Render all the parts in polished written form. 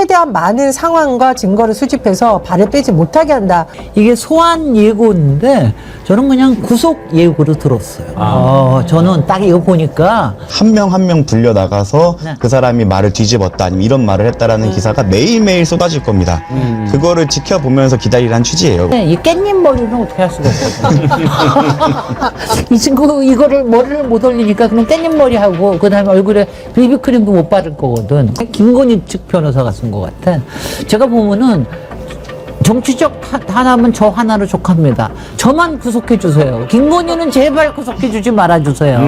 최대한 많은 상황과 증거를 수집해서 발을 빼지 못하게 한다. 이게 소환 예고인데 저는 그냥 구속 예고로 들었어요. 저는 딱 이거 보니까 한 명 한 명 불려 나가서 네. 그 사람이 말을 뒤집었다 아니면 이런 말을 했다라는 기사가 매일매일 쏟아질 겁니다. 그거를 지켜보면서 기다리라는 취지예요. 이 깻잎 머리는 어떻게 할 수가 없거든요. 이 친구 이거를 머리를 못 올리니까 그럼 깻잎 머리 하고 그다음에 얼굴에 베이비크림도 못 바를 거거든. 김건희 측 변호사가 쓴 것 같아. 제가 보면은 정치적 탄압은 저 하나로 족합니다. 저만 구속해 주세요. 김건희는 제발 구속해 주지 말아 주세요.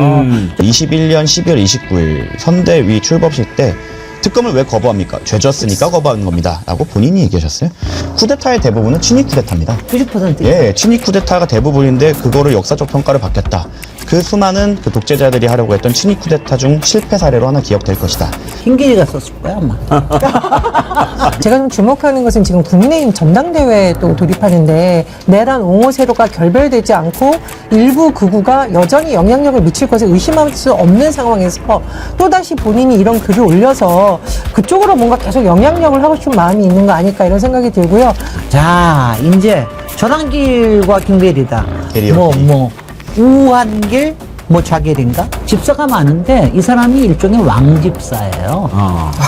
21년 12월 29일 선대위 출범식 때 특검을 왜 거부합니까? 죄졌으니까 거부하는 겁니다. 라고 본인이 얘기하셨어요. 쿠데타의 대부분은 친위 쿠데타입니다. 90%. 예, 친위 쿠데타가 대부분인데 그거를 역사적 평가를 받겠다. 그 수많은 그 독재자들이 하려고 했던 친위 쿠데타 중 실패 사례로 하나 기억될 것이다. 김기리가 썼을 거야 아마. 제가 좀 주목하는 것은 지금 국민의힘 전당대회에 또 돌입하는데 내란 옹호 세로가 결별되지 않고 일부 극우가 여전히 영향력을 미칠 것을 의심할 수 없는 상황에서 또다시 본인이 이런 글을 올려서 그쪽으로 뭔가 계속 영향력을 하고 싶은 마음이 있는 거 아닐까 이런 생각이 들고요. 자, 이제 전환길과 김계리다. 계리요. 우한길, 좌계리인가? 집사가 많은데 이 사람이 일종의 왕집사예요.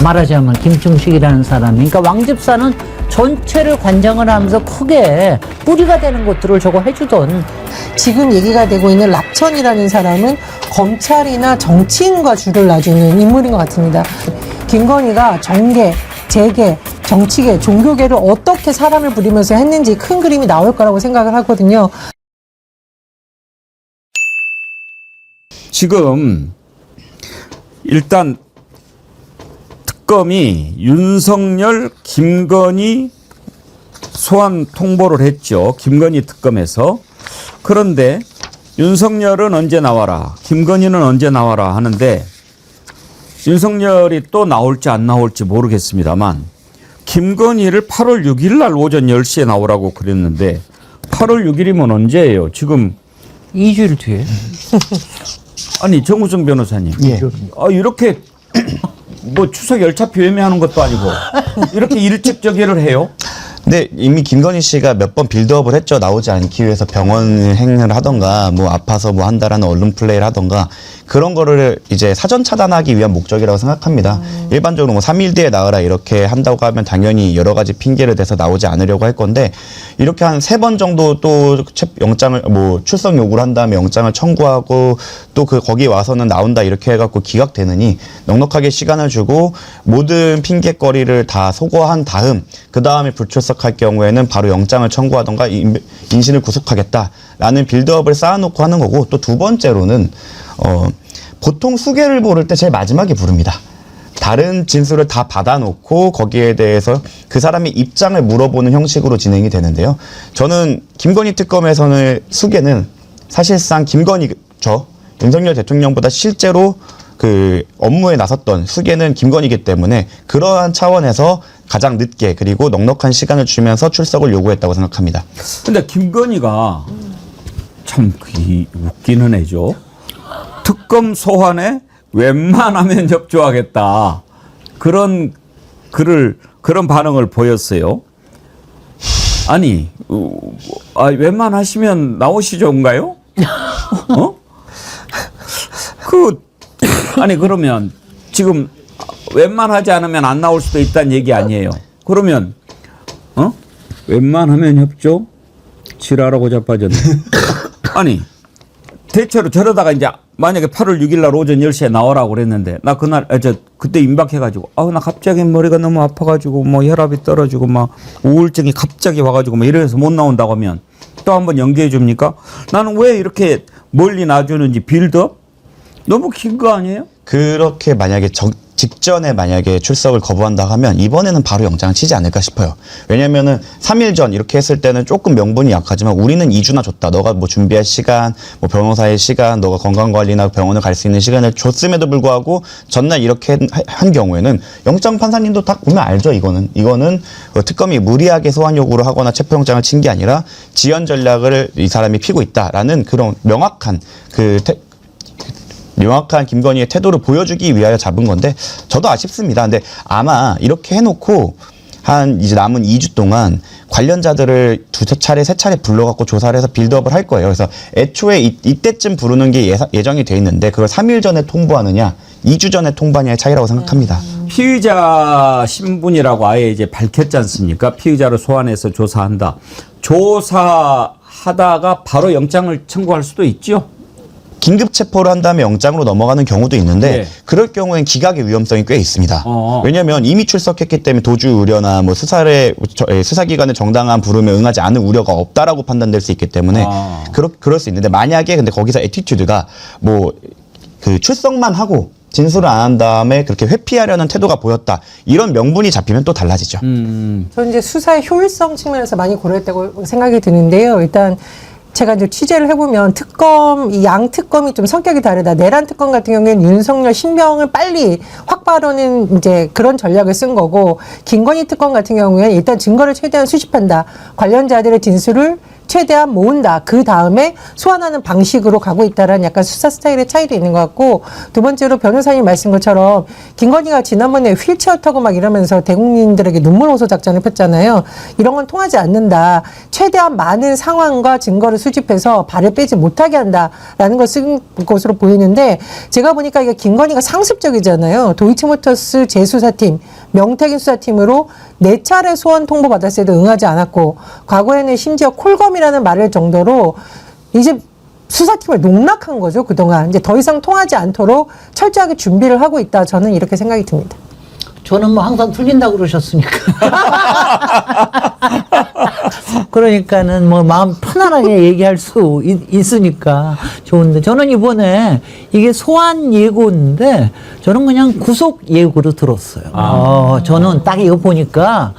말하자면 김충식이라는 사람이. 그러니까 왕집사는 전체를 관장을 하면서 크게 뿌리가 되는 것들을 저거 해주던. 지금 얘기가 되고 있는 락천이라는 사람은 검찰이나 정치인과 줄을 놔주는 인물인 것 같습니다. 김건희가 정계, 재계, 정치계, 종교계를 어떻게 사람을 부리면서 했는지 큰 그림이 나올 거라고 생각을 하거든요. 지금 일단 특검이 윤석열, 김건희 소환 통보를 했죠. 김건희 특검에서. 그런데 윤석열은 언제 나와라, 김건희는 언제 나와라 하는데 윤석열이 또 나올지 안 나올지 모르겠습니다만 김건희를 8월 6일 날 오전 10시에 나오라고 그랬는데 8월 6일이면 언제예요? 지금 2주일 뒤에. 아니 정우성 변호사님, 이렇게 추석 열차표 예매하는 것도 아니고 이렇게 일찍 저기를 해요? 근데 이미 김건희 씨가 몇 번 빌드업을 했죠. 나오지 않기 위해서 병원 행을 하던가 아파서 한다라는 언론 플레이를 하던가 그런 거를 이제 사전 차단하기 위한 목적이라고 생각합니다. 일반적으로 3일 뒤에 나으라 이렇게 한다고 하면 당연히 여러 가지 핑계를 대서 나오지 않으려고 할 건데 이렇게 한 3번 정도 또 영장을 출석 요구를 한 다음에 영장을 청구하고 또 거기에 와서는 나온다 이렇게 해갖고 기각되느니 넉넉하게 시간을 주고 모든 핑계거리를 다 소거한 다음 그 다음에 불출석할 경우에는 바로 영장을 청구하던가 인신을 구속하겠다라는 빌드업을 쌓아놓고 하는 거고 또 두 번째로는 보통 수개를 부를 때 제일 마지막에 부릅니다. 다른 진술을 다 받아놓고 거기에 대해서 그 사람의 입장을 물어보는 형식으로 진행이 되는데요. 저는 김건희 특검에서는 수개는 사실상 윤석열 대통령보다 실제로 그 업무에 나섰던 수개는 김건희이기 때문에 그러한 차원에서 가장 늦게 그리고 넉넉한 시간을 주면서 출석을 요구했다고 생각합니다. 근데 김건희가 참 웃기는 애죠. 특검 소환에 웬만하면 협조하겠다. 그런 반응을 보였어요. 아니, 웬만하시면 나오시죠인가요? 아니, 그러면 지금 웬만하지 않으면 안 나올 수도 있다는 얘기 아니에요. 그러면, 웬만하면 협조? 지랄하고 자빠졌네. 아니, 대체로 저러다가 이제 만약에 8월 6일 날 오전 10시에 나오라고 그랬는데 나 그때 임박해가지고 나 갑자기 머리가 너무 아파가지고 혈압이 떨어지고 우울증이 갑자기 와가지고 이래서 못 나온다고 하면 또 한번 연기해 줍니까? 나는 왜 이렇게 멀리 놔주는지 빌드업? 너무 긴 거 아니에요? 그렇게 만약에 직전에 만약에 출석을 거부한다 하면 이번에는 바로 영장을 치지 않을까 싶어요. 왜냐면은 3일 전 이렇게 했을 때는 조금 명분이 약하지만 우리는 2주나 줬다. 너가 준비할 시간, 변호사의 시간, 너가 건강관리나 병원을 갈 수 있는 시간을 줬음에도 불구하고 전날 이렇게 한 경우에는 영장 판사님도 딱 보면 알죠. 이거는 특검이 무리하게 소환 요구를 하거나 체포영장을 친 게 아니라 지연 전략을 이 사람이 피고 있다라는 그런 명확한 명확한 김건희의 태도를 보여주기 위하여 잡은 건데 저도 아쉽습니다. 근데 아마 이렇게 해놓고 한 이제 남은 2주 동안 관련자들을 두세 차례, 세 차례 불러갖고 조사를 해서 빌드업을 할 거예요. 그래서 애초에 이때쯤 부르는 게 예정이 돼 있는데 그걸 3일 전에 통보하느냐, 2주 전에 통보하느냐의 차이라고 생각합니다. 피의자 신분이라고 아예 이제 밝혔지 않습니까? 피의자를 소환해서 조사한다. 조사하다가 바로 영장을 청구할 수도 있죠. 긴급 체포를 한 다음에 영장으로 넘어가는 경우도 있는데 네. 그럴 경우엔 기각의 위험성이 꽤 있습니다. 왜냐하면 이미 출석했기 때문에 도주 우려나 뭐 수사기관의 정당한 부름에 응하지 않을 우려가 없다라고 판단될 수 있기 때문에 그럴 수 있는데 만약에 근데 거기서 애티튜드가 뭐 그 출석만 하고 진술을 안 한 다음에 그렇게 회피하려는 태도가 보였다. 이런 명분이 잡히면 또 달라지죠. 저는 이제 수사의 효율성 측면에서 많이 고려했다고 생각이 드는데요. 일단 제가 이제 취재를 해보면 이 양 특검이 좀 성격이 다르다. 내란 특검 같은 경우에는 윤석열 신병을 빨리 확보하려는 이제 그런 전략을 쓴 거고, 김건희 특검 같은 경우에는 일단 증거를 최대한 수집한다. 관련자들의 진술을 최대한 모은다. 그 다음에 소환하는 방식으로 가고 있다라는 약간 수사 스타일의 차이도 있는 것 같고, 두 번째로 변호사님 말씀 것처럼 김건희가 지난번에 휠체어 타고 막 이러면서 대국민들에게 눈물 호소 작전을 폈잖아요. 이런 건 통하지 않는다. 최대한 많은 상황과 증거를 수집해서 발을 빼지 못하게 한다라는 걸 쓴 것으로 보이는데, 제가 보니까 이게 김건희가 상습적이잖아요. 도이치모터스 재수사팀, 명태균 수사팀으로 4차례 소환 통보 받았을 때도 응하지 않았고, 과거에는 심지어 콜검이라는 말을 정도로 이제 수사팀을 농락한 거죠. 그동안 이제 더 이상 통하지 않도록 철저하게 준비를 하고 있다. 저는 이렇게 생각이 듭니다. 저는 뭐 항상 틀린다고 그러셨으니까. 그러니까는 뭐 마음 편안하게 얘기할 수 있으니까 좋은데, 저는 이번에 이게 소환 예고인데 저는 그냥 구속 예고로 들었어요. 저는 딱 이거 보니까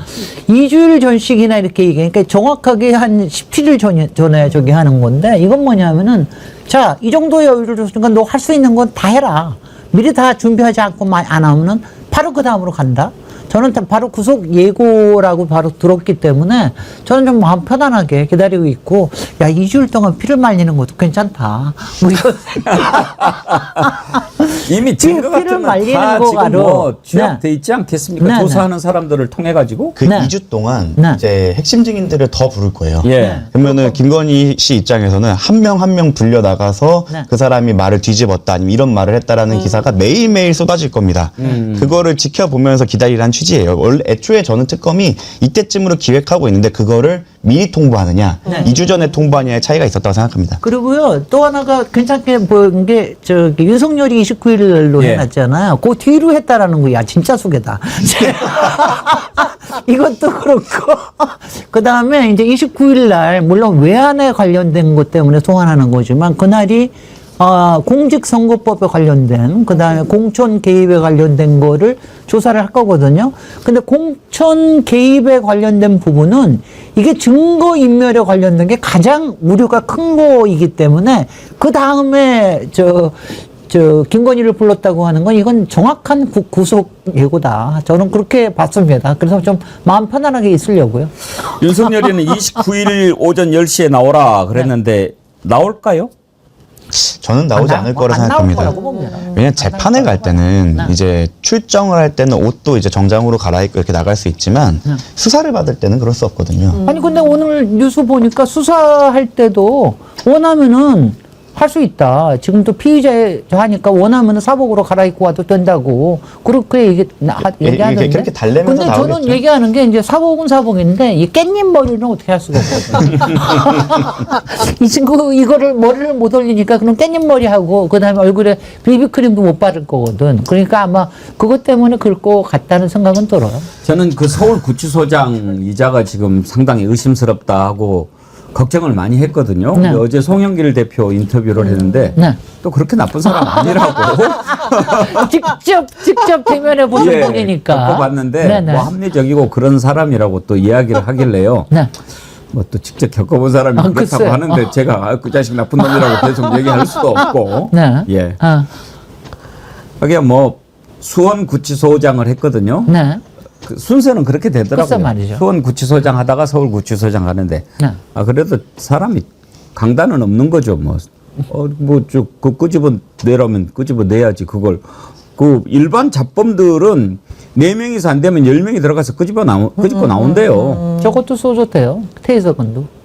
2주일 전씩이나 이렇게 얘기하니까 정확하게 한 17일 전에 저기 하는 건데, 이건 뭐냐면은 자, 이 정도 여유를 줬으니까 너 할 수 있는 건 다 해라. 미리 다 준비하지 않고 안 하면은 바로 그 다음으로 간다. 저는 바로 구속 예고라고 바로 들었기 때문에 저는 좀 마음 편안하게 기다리고 있고, 야, 2주일 동안 피를 말리는 것도 괜찮다. 뭐 이거 이미 증거 피를 같은 말리는 건다 지금 거가로. 뭐 취합돼 있지 않겠습니까? 네, 조사하는 사람들을 통해 가지고. 그 네. 2주 동안 네. 이제 핵심 증인들을 더 부를 거예요. 예. 그러면은 김건희 씨 입장에서는 한 명 한 명 불려 나가서 네. 그 사람이 말을 뒤집었다 아니면 이런 말을 했다라는 기사가 매일매일 쏟아질 겁니다. 그거를 지켜보면서 기다리라는 취지예요. 원래 애초에 저는 특검이 이때쯤으로 기획하고 있는데 그거를 미리 통보하느냐, 2주 전에 통보하느냐의 차이가 있었다고 생각합니다. 그리고요, 또 하나가 괜찮게 보인 게, 저기, 윤석열이 29일 날로 예. 해놨잖아요. 그 뒤로 했다라는 거야. 진짜 수계다. 이것도 그렇고. 그 다음에 이제 29일 날, 물론 외환에 관련된 것 때문에 소환하는 거지만, 그날이 공직선거법에 관련된, 그 다음에 공천 개입에 관련된 거를 조사를 할 거거든요. 근데 공천 개입에 관련된 부분은 이게 증거인멸에 관련된 게 가장 우려가 큰 거이기 때문에, 그 다음에 김건희를 불렀다고 하는 건 이건 정확한 구속 예고다. 저는 그렇게 봤습니다. 그래서 좀 마음 편안하게 있으려고요. 윤석열이는 29일 오전 10시에 나오라 그랬는데 나올까요? 저는 나오지 않을 거라 안 나올 생각합니다. 거라고 봅니다. 왜냐면 재판을 갈 때는 이제 출정을 할 때는 옷도 이제 정장으로 갈아입고 이렇게 나갈 수 있지만 수사를 받을 때는 그럴 수 없거든요. 아니 근데 오늘 뉴스 보니까 수사할 때도 원하면은 할 수 있다. 지금도 피의자 하니까 원하면은 사복으로 갈아입고 와도 된다고 그렇게 얘기하는데. 그렇게 달래면서 근데 저는 나오겠죠. 얘기하는 게 이제 사복은 사복인데 이 깻잎 머리는 어떻게 할 수가 없거든. 이 친구 이거를 머리를 못 올리니까 그럼 깻잎 머리 하고 그다음에 얼굴에 비비크림도 못 바를 거거든. 그러니까 아마 그것 때문에 그럴 것 같다는 생각은 들어요. 저는 그 서울구치소장 이자가 지금 상당히 의심스럽다 하고 걱정을 많이 했거든요. 네. 근데 어제 송영길 대표 인터뷰를 했는데 네. 또 그렇게 나쁜 사람 아니라고. 직접 대면해 보신 예, 분이니까. 겪어봤는데 네네. 뭐 합리적이고 그런 사람이라고 또 이야기를 하길래요. 네. 뭐 또 직접 겪어본 사람이 그렇다고 글쎄요. 하는데 제가 그 자식 나쁜 놈이라고 계속 얘기할 수도 없고. 네. 예. 어. 뭐 수원구치소장을 했거든요. 네. 그 순서는 그렇게 되더라고요. 글쎄 말이죠. 수원구치소장 하다가 서울구치소장 하는데 네. 그래도 사람이 강단은 없는 거죠. 뭐 뭐쭉 그 끄집어내라면 끄집어내야지 그걸. 그 일반 잡범들은 4명이서 안 되면 10명이 들어가서 끄집고 나온대요. 저것도 쏘줬대요. 테이저건도.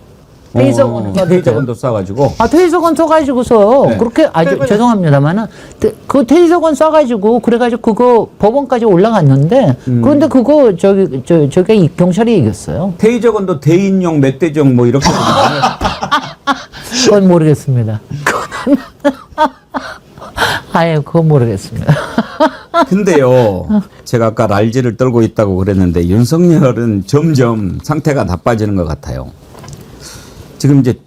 테이저건도 쏴가지고. 테이저건 쏴가지고서 네. 그렇게 죄송합니다만은 그 테이저건 쏴가지고 그래가지고 그거 법원까지 올라갔는데 그런데 그거 저기 경찰이 이겼어요. 테이저건도 대인용, 멧돼지용 뭐 이렇게. 그건 모르겠습니다. 아예 그건 모르겠습니다. 근데요, 제가 아까 랄지를 떨고 있다고 그랬는데 윤석열은 점점 상태가 나빠지는 것 같아요. 지금 이제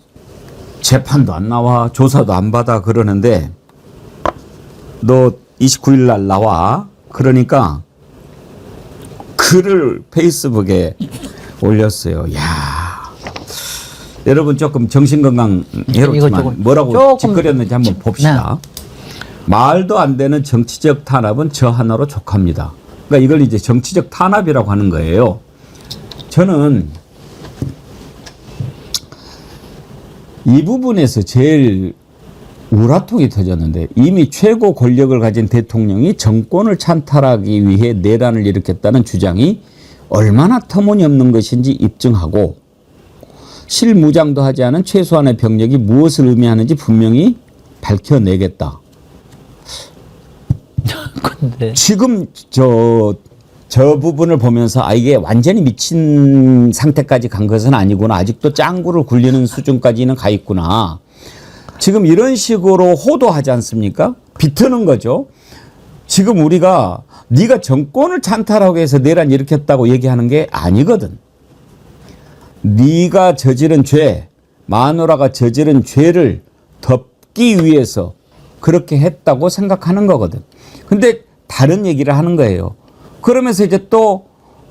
재판도 안 나와, 조사도 안 받아 그러는데 너 29일 날 나와. 그러니까 글을 페이스북에 올렸어요. 야, 여러분 조금 정신건강 이거 해롭지만 조금- 뭐라고 조금- 짓거렸는지 한번 봅시다. 말도 안 되는 정치적 탄압은 저 하나로 족합니다. 그러니까 이걸 이제 정치적 탄압이라고 하는 거예요. 저는 이 부분에서 제일 우라통이 터졌는데 이미 최고 권력을 가진 대통령이 정권을 찬탈하기 위해 내란을 일으켰다는 주장이 얼마나 터무니없는 것인지 입증하고 실무장도 하지 않은 최소한의 병력이 무엇을 의미하는지 분명히 밝혀내겠다. 근데 지금 저 부분을 보면서 이게 완전히 미친 상태까지 간 것은 아니구나. 아직도 짱구를 굴리는 수준까지는 가 있구나. 지금 이런 식으로 호도하지 않습니까? 비트는 거죠. 지금 우리가 네가 정권을 찬탈하고 해서 내란 일으켰다고 얘기하는 게 아니거든. 네가 저지른 죄, 마누라가 저지른 죄를 덮기 위해서 그렇게 했다고 생각하는 거거든. 근데 다른 얘기를 하는 거예요. 그러면서 이제 또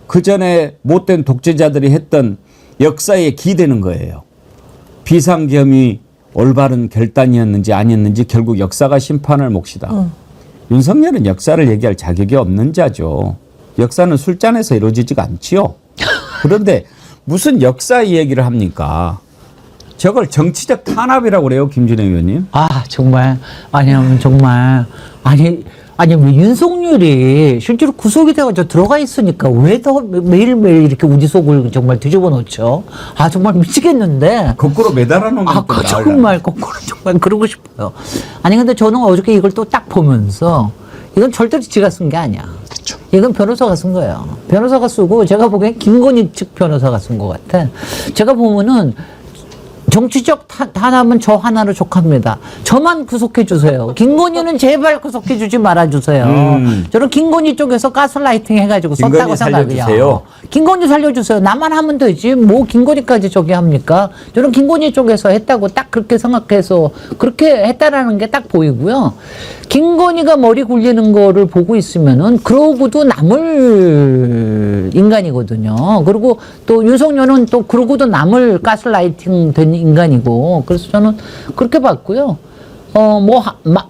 그 전에 못된 독재자들이 했던 역사에 기대는 거예요. 비상계엄이 올바른 결단이었는지 아니었는지 결국 역사가 심판할 몫이다. 윤석열은 역사를 얘기할 자격이 없는 자죠. 역사는 술잔에서 이루어지지가 않지요. 그런데 무슨 역사 얘기를 합니까? 저걸 정치적 탄압이라고 그래요, 김진애 의원님. 정말 아니 윤석열이 실제로 구속이 돼가지고 들어가 있으니까 왜 더 매일매일 이렇게 우리 속을 정말 뒤집어 놓죠? 정말 미치겠는데. 거꾸로 매달아 놓으면 정말 거꾸로 정말 그러고 싶어요. 아니 근데 저는 어저께 이걸 또 딱 보면서 이건 절대로 지가 쓴 게 아니야. 그쵸. 이건 변호사가 쓴 거예요. 변호사가 쓰고 제가 보기엔 김건희 측 변호사가 쓴 것 같아. 제가 보면은 정치적 탄압은 저 하나로 족합니다. 저만 구속해 주세요. 김건희는 제발 구속해 주지 말아 주세요. 저는 김건희 쪽에서 가스라이팅 해가지고 썼다고 김건희 생각해요. 살려주세요. 김건희 살려주세요. 나만 하면 되지. 뭐 김건희까지 저기 합니까? 저는 김건희 쪽에서 했다고 딱 그렇게 생각해서 그렇게 했다라는 게 딱 보이고요. 김건희가 머리 굴리는 거를 보고 있으면은 그러고도 남을 인간이거든요. 그리고 또 윤석열은 또 그러고도 남을 가스라이팅 된 인간이고 그래서 저는 그렇게 봤고요.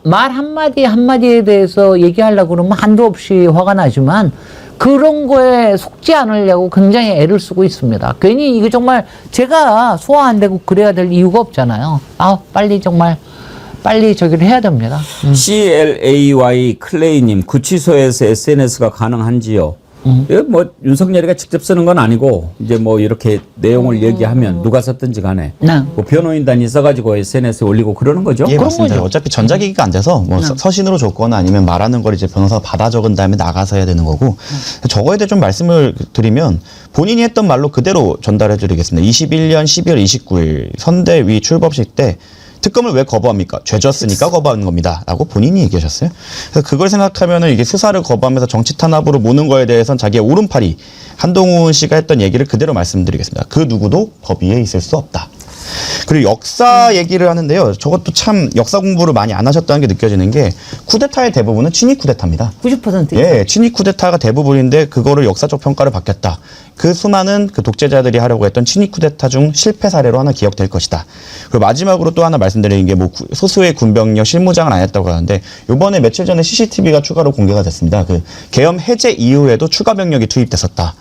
말 한마디에 대해서 얘기하려고 그러면 한도 없이 화가 나지만 그런 거에 속지 않으려고 굉장히 애를 쓰고 있습니다. 괜히 이거 정말 제가 소화 안 되고 그래야 될 이유가 없잖아요. 빨리 저기를 해야 됩니다. CLAY 클레이님, 구치소에서 SNS가 가능한지요? 이거 뭐 윤석열이가 직접 쓰는 건 아니고 이제 뭐 이렇게 내용을 얘기하면 누가 썼든지 간에 네. 뭐 변호인단이 써가지고 SNS에 올리고 그러는 거죠. 예, 맞습니다. 어차피 전자기기가 안 돼서 뭐 서신으로 줬거나 아니면 말하는 걸 이제 변호사가 받아 적은 다음에 나가서 해야 되는 거고 저거에 대해 좀 말씀을 드리면 본인이 했던 말로 그대로 전달해 드리겠습니다. 21년 12월 29일 선대위 출범식 때 특검을 왜 거부합니까? 죄졌으니까 거부하는 겁니다. 라고 본인이 얘기하셨어요. 그래서 그걸 생각하면은 이게 수사를 거부하면서 정치 탄압으로 모는 거에 대해서는 자기의 오른팔이 한동훈 씨가 했던 얘기를 그대로 말씀드리겠습니다. 그 누구도 법 위에 있을 수 없다. 그리고 역사 얘기를 하는데요. 저것도 참 역사 공부를 많이 안 하셨다는 게 느껴지는 게 쿠데타의 대부분은 친위 쿠데타입니다. 90%. 예, 친위 쿠데타가 대부분인데 그거를 역사적 평가를 받겠다. 그 수많은 그 독재자들이 하려고 했던 친위 쿠데타 중 실패 사례로 하나 기억될 것이다. 그리고 마지막으로 또 하나 말씀드리는 게 뭐 소수의 군병력 실무장은 안 했다고 하는데 이번에 며칠 전에 CCTV가 추가로 공개가 됐습니다. 그 계엄 해제 이후에도 추가 병력이 투입됐었다.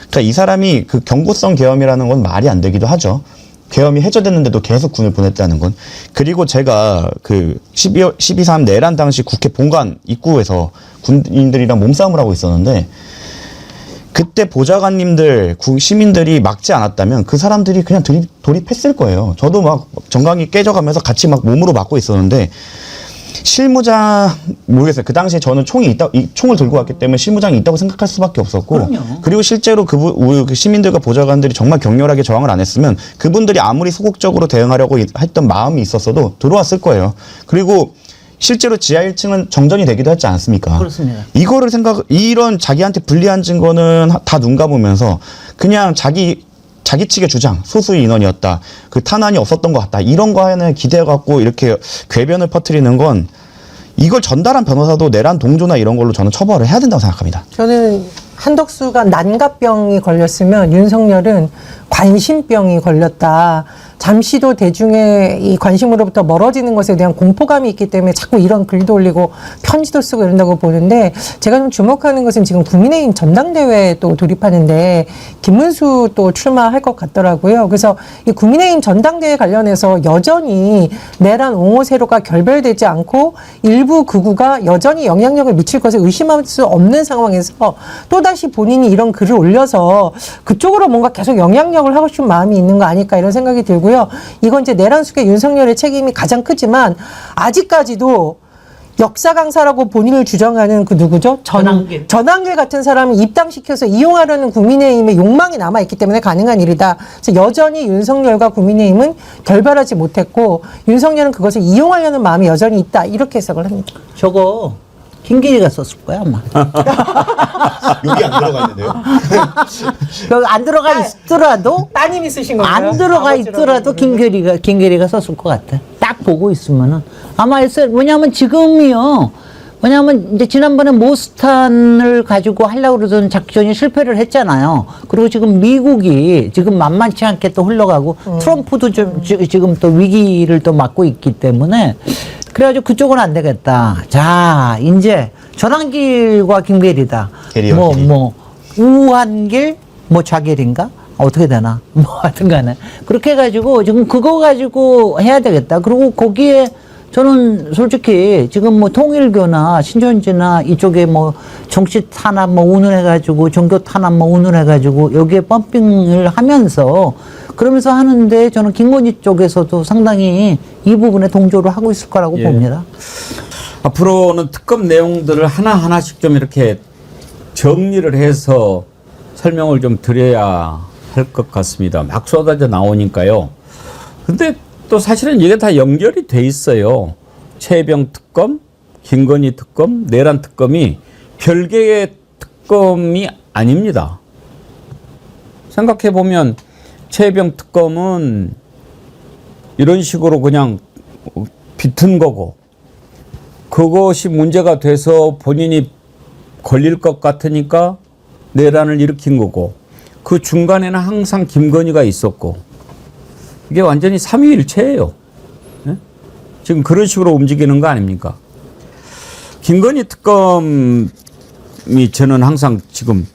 그러니까 이 사람이 그 경고성 계엄이라는 건 말이 안 되기도 하죠. 계엄이 해제됐는데도 계속 군을 보냈다는 건. 그리고 제가 그 12.3 내란 당시 국회 본관 입구에서 군인들이랑 몸싸움을 하고 있었는데 그때 보좌관님들, 시민들이 막지 않았다면 그 사람들이 그냥 돌입했을 거예요. 저도 막 정강이 깨져가면서 같이 막 몸으로 막고 있었는데 실무장 모르겠어요. 그 당시에 저는 총을 들고 왔기 때문에 실무장이 있다고 생각할 수밖에 없었고, 그럼요. 그리고 실제로 그 시민들과 보좌관들이 정말 격렬하게 저항을 안 했으면 그분들이 아무리 소극적으로 대응하려고 했던 마음이 있었어도 들어왔을 거예요. 그리고 실제로 지하 1층은 정전이 되기도 했지 않습니까? 그렇습니다. 이거를 이런 자기한테 불리한 증거는 다 눈 감으면서 그냥 자기 측의 주장, 소수 인원이었다. 그 탄환이 없었던 것 같다. 이런 거 하나 기대해갖고 이렇게 궤변을 퍼뜨리는 건 이걸 전달한 변호사도 내란 동조나 이런 걸로 저는 처벌을 해야 된다고 생각합니다. 저는 한덕수가 난각병이 걸렸으면 윤석열은 관심병이 걸렸다. 잠시도 대중의 이 관심으로부터 멀어지는 것에 대한 공포감이 있기 때문에 자꾸 이런 글도 올리고 편지도 쓰고 이런다고 보는데, 제가 좀 주목하는 것은 지금 국민의힘 전당대회에 또 돌입하는데 김문수 또 출마할 것 같더라고요. 그래서 이 국민의힘 전당대회 관련해서 여전히 내란 옹호 세로가 결별되지 않고 일부 극우가 여전히 영향력을 미칠 것을 의심할 수 없는 상황에서 또다시 본인이 이런 글을 올려서 그쪽으로 뭔가 계속 영향력을 하고 싶은 마음이 있는 거 아닐까 이런 생각이 들고요. 이건 이제 내란 속에 윤석열의 책임이 가장 크지만 아직까지도 역사 강사라고 본인을 주장하는 그 누구죠? 전한길 같은 사람을 입당시켜서 이용하려는 국민의힘의 욕망이 남아있기 때문에 가능한 일이다. 그래서 여전히 윤석열과 국민의힘은 결별하지 못했고 윤석열은 그것을 이용하려는 마음이 여전히 있다. 이렇게 해석을 합니다. 저거 김기리가 썼을 거야 아마. 여기 안 들어가 있는데요? 여기 안 들어가 있더라도 따님이 쓰신 건가요? 안 들어가 있더라도 김계리가 썼을 것 같아. 딱 보고 있으면은 아마 했어요. 왜냐하면 지금이요. 왜냐하면 이제 지난번에 모스탄을 가지고 하려고 그러던 작전이 실패를 했잖아요. 그리고 지금 미국이 지금 만만치 않게 또 흘러가고 트럼프도 지금 또 위기를 또 맞고 있기 때문에 그래가지고 그쪽은 안 되겠다. 자, 이제 전환길과 김계리다. 계리와 계리. 우한길, 좌길인가? 어떻게 되나? 하여튼 간에. 그렇게 해가지고 지금 그거 가지고 해야 되겠다. 그리고 거기에 저는 솔직히 지금 통일교나 신천지나 이쪽에 정치 탄압 운운해가지고 종교 탄압 운운해가지고 여기에 펌핑을 하면서 그러면서 하는데 저는 김건희 쪽에서도 상당히 이 부분에 동조를 하고 있을 거라고 봅니다. 앞으로는 특검 내용들을 하나하나씩 좀 이렇게 정리를 해서 설명을 좀 드려야 할 것 같습니다. 막 쏟아져 나오니까요. 근데 또 사실은 이게 다 연결이 돼 있어요. 최혜병 특검, 김건희 특검, 내란 특검이 별개의 특검이 아닙니다. 생각해 보면 최혜병 특검은 이런 식으로 그냥 비튼 거고, 그것이 문제가 돼서 본인이 걸릴 것 같으니까 내란을 일으킨 거고, 그 중간에는 항상 김건희가 있었고, 이게 완전히 삼위일체예요. 네? 지금 그런 식으로 움직이는 거 아닙니까? 김건희 특검이 저는 항상 지금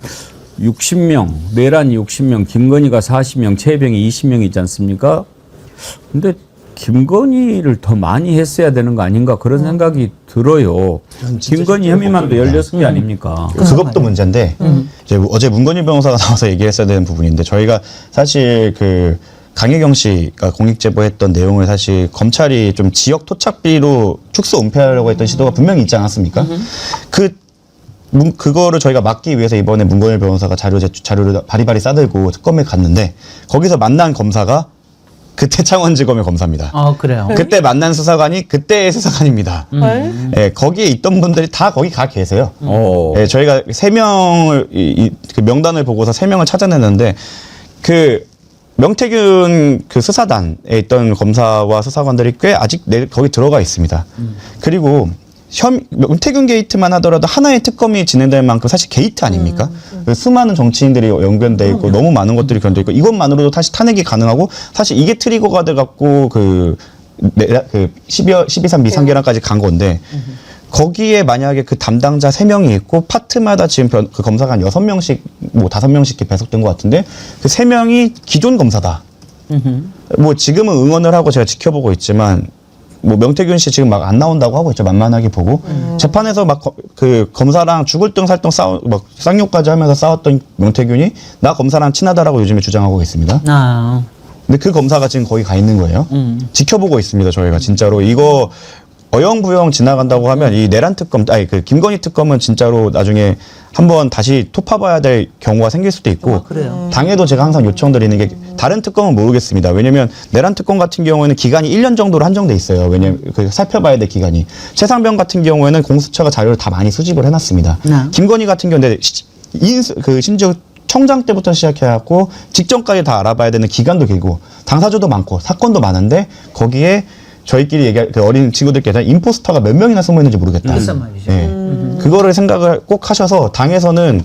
60명, 내란이 60명, 김건희가 40명, 최혜병이 20명 있지 않습니까? 근데 김건희를 더 많이 했어야 되는 거 아닌가 그런 생각이 들어요. 김건희 혐의만도 16개 아닙니까? 그것도 문제인데 이제 어제 문건일 변호사가 나와서 얘기했어야 되는 부분인데, 저희가 사실 그 강혜경 씨가 공익제보했던 내용을 사실 검찰이 좀 지역 토착비로 축소 은폐하려고 했던 시도가 분명히 있지 않았습니까? 그거를 저희가 막기 위해서 이번에 문건일 변호사가 자료를 바리바리 싸들고 특검에 갔는데, 거기서 만난 검사가 그때 창원지검의 검사입니다. 그래요. 그때 만난 수사관이 그때의 수사관입니다. 예, 거기에 있던 분들이 다 거기 가 계세요. 예, 저희가 3명을 그 명단을 보고서 3명을 찾아냈는데, 그 명태균 그 수사단에 있던 검사와 수사관들이 꽤 아직 거기 들어가 있습니다. 그리고 명태균 게이트만 하더라도 하나의 특검이 진행될 만큼 사실 게이트 아닙니까? 그 수많은 정치인들이 연관돼 있고 너무 많은 것들이 견져 있고, 이것만으로도 다시 탄핵이 가능하고, 사실 이게 트리거가 돼갖고 그 12.3 미상계란까지 간 건데, 거기에 만약에 그 담당자 3명이 있고 파트마다 지금 그 검사가 한 6명씩 5명씩 배속된 것 같은데, 그 3명이 기존 검사다. 뭐 지금은 응원을 하고 제가 지켜보고 있지만 뭐 명태균 씨 지금 막 안 나온다고 하고 있죠. 만만하게 보고 재판에서 막 그 검사랑 죽을 등 살등 막 쌍욕까지 하면서 싸웠던 명태균이 나 검사랑 친하다라고 요즘에 주장하고 있습니다. 아, 근데 그 검사가 지금 거기 가 있는 거예요. 지켜보고 있습니다. 저희가 진짜로 이거 어영부영 지나간다고 하면 이 내란 특검, 아니 그 김건희 특검은 진짜로 나중에 한번 다시 토파봐야 될 경우가 생길 수도 있고 그래요. 당에도 제가 항상 요청드리는 게 다른 특검은 모르겠습니다. 왜냐면 내란 특검 같은 경우에는 기간이 1년 정도로 한정돼 있어요. 왜냐면 그 살펴봐야 될 기간이. 최상병 같은 경우에는 공수처가 자료를 다 많이 수집을 해놨습니다. 김건희 같은 경우는 심지어 청장 때부터 시작해갖고 직전까지 다 알아봐야 되는 기간도 길고 당사자도 많고 사건도 많은데 거기에 저희끼리 얘기할 그 어린 친구들께서 임포스터가 몇 명이나 숨어 있는지 모르겠다. 글쎄 말이죠. 그거를 생각을 꼭 하셔서 당에서는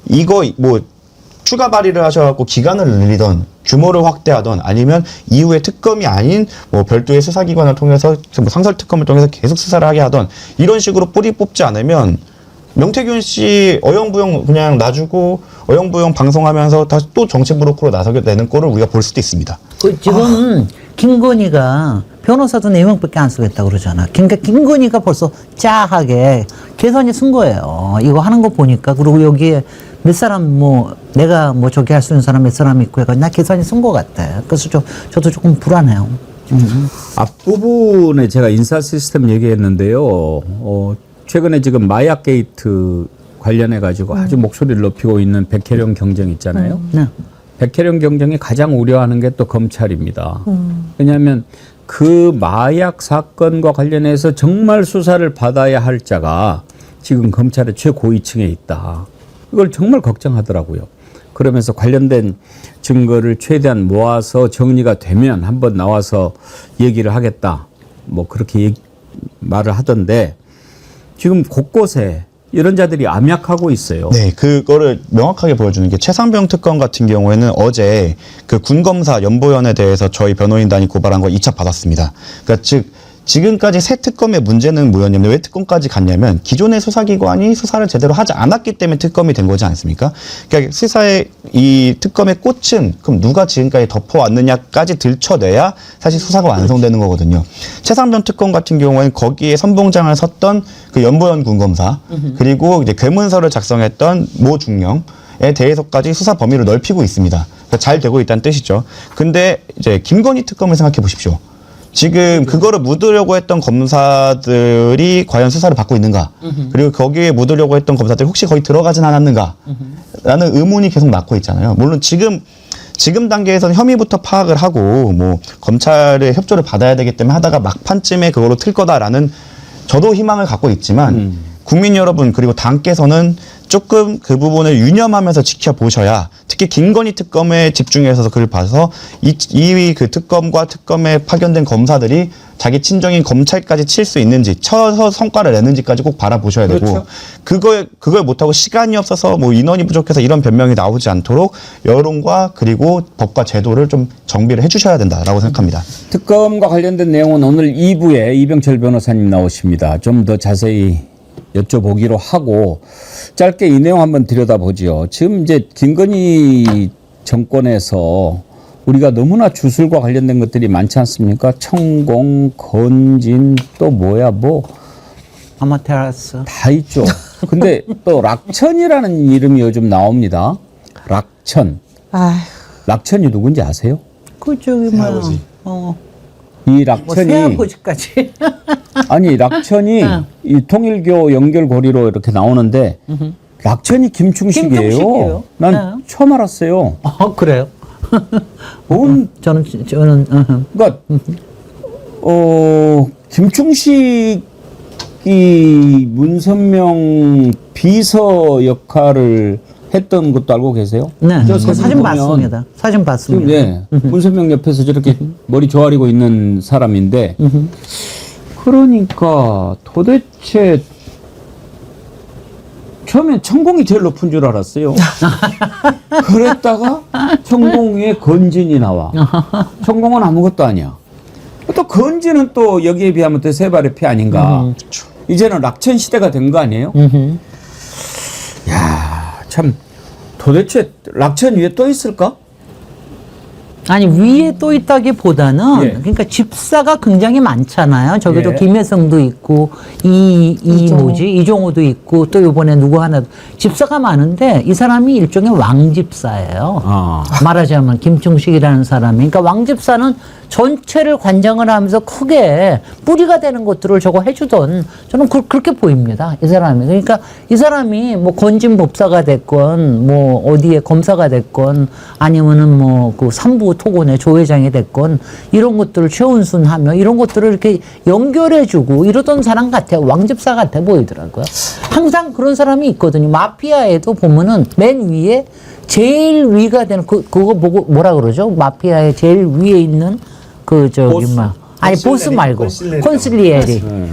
이거 뭐 추가 발의를 하셔갖고 기간을 늘리던 규모를 확대하던 아니면 이후에 특검이 아닌 뭐 별도의 수사기관을 통해서 뭐 상설 특검을 통해서 계속 수사를 하게 하던 이런 식으로 뿌리 뽑지 않으면 명태균 씨 어영부영 그냥 놔주고 어영부영 방송하면서 다시 또 정치 브로커로 나서게 되는 꼴을 우리가 볼 수도 있습니다. 그 지금 김건희가 변호사도 4명밖에 안 쓰겠다고 그러잖아. 그러니까 김건희가 벌써 짜하게 계산이 쓴 거예요. 이거 하는 거 보니까. 그리고 여기에 몇 사람 뭐 내가 뭐 저기 할 수 있는 사람 몇 사람 있고 해가지고 나 계산이 쓴 거 같아. 그래서 저도 조금 불안해요. 앞부분에 제가 인사 시스템 얘기했는데요. 최근에 지금 마약 게이트 관련해 가지고 아주 목소리를 높이고 있는 백혜령 경정 있잖아요. 네. 백혜령 경정이 가장 우려하는 게 또 검찰입니다. 왜냐하면 그 마약 사건과 관련해서 정말 수사를 받아야 할 자가 지금 검찰의 최고위층에 있다. 이걸 정말 걱정하더라고요. 그러면서 관련된 증거를 최대한 모아서 정리가 되면 한번 나와서 얘기를 하겠다. 뭐 그렇게 말을 하던데 지금 곳곳에 이런 자들이 암약하고 있어요. 네, 그거를 명확하게 보여주는 게 최상병 특검 같은 경우에는 어제 그 군검사 연보연에 대해서 저희 변호인단이 고발한 거 2차 받았습니다. 그러니까 즉 지금까지 새 특검의 문제는 뭐였냐면 왜 특검까지 갔냐면 기존의 수사기관이 수사를 제대로 하지 않았기 때문에 특검이 된 거지 않습니까? 그러니까 수사의 이 특검의 꽃은 그럼 누가 지금까지 덮어왔느냐까지 들춰내야 사실 수사가 완성되는 거거든요. 최상병 특검 같은 경우에는 거기에 선봉장을 섰던 그 연보연 군검사 그리고 이제 괴문서를 작성했던 모 중령에 대해서까지 수사 범위를 넓히고 있습니다. 그러니까 잘 되고 있다는 뜻이죠. 근데 이제 김건희 특검을 생각해 보십시오. 지금 그거를 묻으려고 했던 검사들이 과연 수사를 받고 있는가? 그리고 거기에 묻으려고 했던 검사들이 혹시 거기 들어가진 않았는가? 라는 의문이 계속 낳고 있잖아요. 물론 지금 단계에서는 혐의부터 파악을 하고 뭐 검찰의 협조를 받아야 되기 때문에 하다가 막판쯤에 그거로 틀 거다라는 저도 희망을 갖고 있지만 국민 여러분 그리고 당께서는 조금 그 부분을 유념하면서 지켜보셔야 특히 김건희 특검에 집중해서 그걸 봐서 이 그 특검과 특검에 파견된 검사들이 자기 친정인 검찰까지 칠 수 있는지 쳐서 성과를 내는지까지 꼭 바라보셔야 되고 그걸 못하고 시간이 없어서 뭐 인원이 부족해서 이런 변명이 나오지 않도록 여론과 그리고 법과 제도를 좀 정비를 해주셔야 된다라고 생각합니다. 특검과 관련된 내용은 오늘 2부에 이병철 변호사님 나오십니다. 좀 더 자세히 여쭤보기로 하고 짧게 이 내용 한번 들여다보죠. 지금 이제 김건희 정권에서 우리가 너무나 주술과 관련된 것들이 많지 않습니까? 천공, 건진 또 뭐야 뭐 아마테라스. 다 있죠. 근데 또 락천이라는 이름이 요즘 나옵니다. 락천. 아휴, 락천이 누군지 아세요? 그 저기 새아버지. 이 뭐 락천이 새아버지까지. 아니 락천이 이 통일교 연결고리로 이렇게 나오는데 락천이 김충식이에요. 김충식이에요. 난 네. 처음 알았어요. 그래요? 저는 그러니까 김충식이 문선명 비서 역할을 했던 것도 알고 계세요? 네. 저 그 사진 보면 봤습니다. 사진 지금 봤습니다. 네, 문선명 옆에서 저렇게 머리 조아리고 있는 사람인데 그러니까 도대체 처음엔 천공이 제일 높은 줄 알았어요. 그랬다가 천공 위에 건진이 나와. 천공은 아무것도 아니야. 또 건진은 또 여기에 비하면 또 세 발의 피 아닌가. 이제는 락천 시대가 된 거 아니에요? 야, 참 도대체 락천 위에 또 있을까? 아니 위에 또 있다기보다는 예. 그러니까 집사가 굉장히 많잖아요. 저기도 예. 김혜성도 있고 이종호도 있고 또 이번에 누구 하나 집사가 많은데 이 사람이 일종의 왕집사예요. 말하자면 김충식이라는 사람이. 그러니까 왕집사는 전체를 관장을 하면서 크게 뿌리가 되는 것들을 저거 해주던 저는 그렇게 보입니다. 이 사람이. 그러니까 이 사람이 뭐 건진법사가 됐건 뭐 어디에 검사가 됐건 아니면은 뭐 그 삼부 토곤의 조회장이 됐건 이런 것들을 최은순 하며 이런 것들을 이렇게 연결해주고 이러던 사람 같아요. 왕집사 같아 보이더라고요. 항상 그런 사람이 있거든요. 마피아에도 보면은 맨 위에 제일 위가 되는 그거 보고 뭐라 그러죠? 마피아의 제일 위에 있는 그 저기 보스. 아니 보스 말고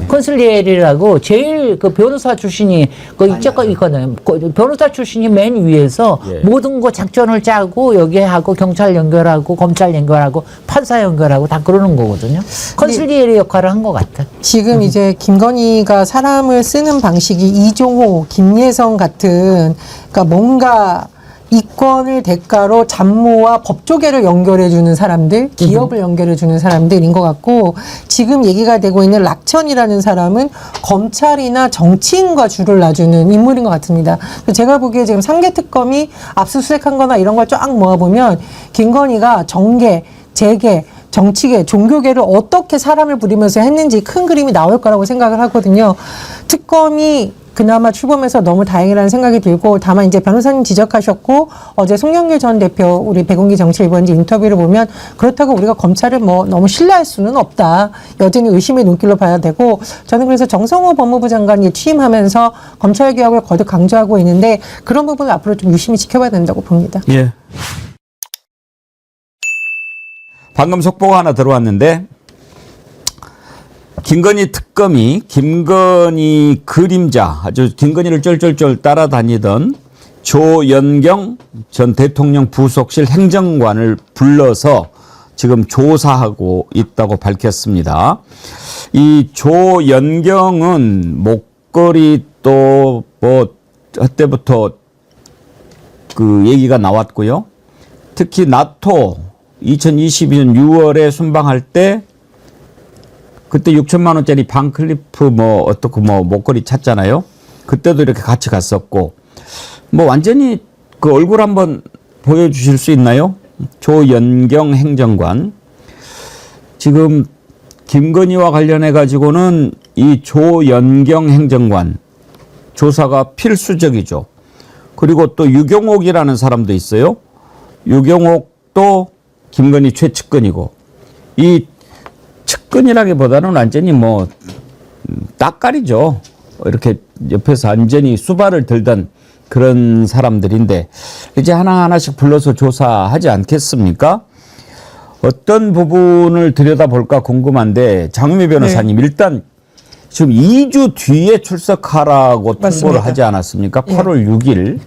콘실리에리라고 제일 그 변호사 출신이 그 이쪽 있거든요. 변호사 출신이 맨 위에서 예. 모든 거 작전을 짜고 여기에 하고 경찰 연결하고 검찰 연결하고 판사 연결하고 다 그러는 거거든요. 콘실리에리 역할을 한 것 같아. 지금 이제 김건희가 사람을 쓰는 방식이 이종호, 김예성 같은 그러니까 뭔가 이권을 대가로 잡모와 법조계를 연결해주는 사람들, 기업을 연결해주는 사람들인 것 같고 지금 얘기가 되고 있는 락천이라는 사람은 검찰이나 정치인과 줄을 놔주는 인물인 것 같습니다. 제가 보기에 지금 삼개특검이 압수수색한 거나 이런 걸 쫙 모아보면 김건희가 정계, 재계, 정치계, 종교계를 어떻게 사람을 부리면서 했는지 큰 그림이 나올 거라고 생각을 하거든요. 특검이 그나마 출범해서 너무 다행이라는 생각이 들고 다만 이제 변호사님 지적하셨고 어제 송영길 전 대표 우리 백운기 정치일보원지 인터뷰를 보면 그렇다고 우리가 검찰을 뭐 너무 신뢰할 수는 없다. 여전히 의심의 눈길로 봐야 되고 저는 그래서 정성호 법무부 장관이 취임하면서 검찰개혁을 거듭 강조하고 있는데 그런 부분을 앞으로 좀 유심히 지켜봐야 된다고 봅니다. 예. 방금 속보가 하나 들어왔는데 김건희 특검이 김건희 그림자 아주 김건희를 쫄쫄쫄 따라다니던 조연경 전 대통령 부속실 행정관을 불러서 지금 조사하고 있다고 밝혔습니다. 이 조연경은 목걸이 또 뭐 그때부터 그 얘기가 나왔고요. 특히 나토 2022년 6월에 순방할 때 그때 6천만 원짜리 반클리프 뭐 어떻고 뭐 목걸이 찾잖아요. 그때도 이렇게 같이 갔었고 뭐 완전히 그 얼굴 한번 보여주실 수 있나요? 조연경 행정관. 지금 김건희와 관련해 가지고는 이 조연경 행정관 조사가 필수적이죠. 그리고 또 유경옥이라는 사람도 있어요. 유경옥도 김건희 최측근이고 이 측근이라기보다는 완전히 뭐 따까리죠. 이렇게 옆에서 완전히 수발을 들던 그런 사람들인데 이제 하나하나씩 불러서 조사하지 않겠습니까? 어떤 부분을 들여다볼까 궁금한데 장미 변호사님 일단 지금 2주 뒤에 출석하라고 통보를 맞습니다. 하지 않았습니까? 8월 6일.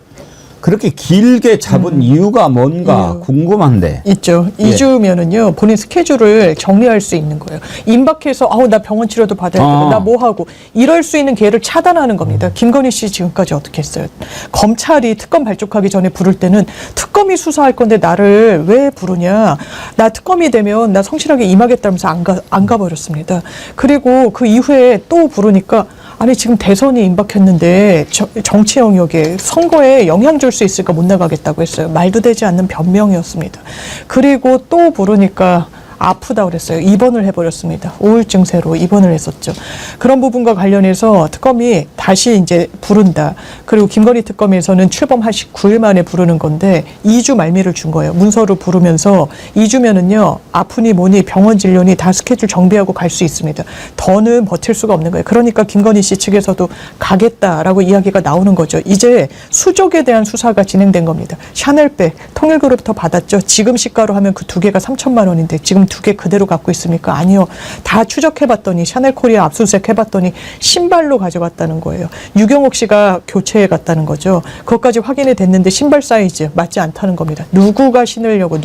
그렇게 길게 잡은 이유가 뭔가 궁금한데. 있죠. 예. 2주면은요, 본인 스케줄을 정리할 수 있는 거예요. 임박해서, 나 병원 치료도 받아야 되고, 나 뭐 하고, 이럴 수 있는 기회를 차단하는 겁니다. 김건희 씨 지금까지 어떻게 했어요? 검찰이 특검 발족하기 전에 부를 때는 특검이 수사할 건데 나를 왜 부르냐. 나 특검이 되면 나 성실하게 임하겠다면서 안 가버렸습니다. 그리고 그 이후에 또 부르니까, 아니 지금 대선이 임박했는데 정치 영역에 선거에 영향 줄 수 있을까 못 나가겠다고 했어요. 말도 되지 않는 변명이었습니다. 그리고 또 부르니까 아프다 그랬어요. 입원을 해버렸습니다. 우울증세로 입원을 했었죠. 그런 부분과 관련해서 특검이 다시 이제 부른다. 그리고 김건희 특검에서는 출범 19일 만에 부르는 건데 2주 말미를 준 거예요. 문서로 부르면서 2주면은요 아프니 뭐니 병원 진료니 다 스케줄 정비하고 갈 수 있습니다. 더는 버틸 수가 없는 거예요. 그러니까 김건희 씨 측에서도 가겠다라고 이야기가 나오는 거죠. 이제 수족에 대한 수사가 진행된 겁니다. 샤넬백 통일그룹부터 받았죠. 지금 시가로 하면 그 두 개가 3천만 원인데 지금 두 개 그대로 갖고 있습니까? 아니요. 다 추적해봤더니 샤넬코리아 압수수색 해봤더니 신발로 가져갔다는 거예요. 유경옥 씨가 교체해 갔다는 거죠. 그것까지 확인이 됐는데 신발 사이즈 맞지 않다는 겁니다. 누가 신으려고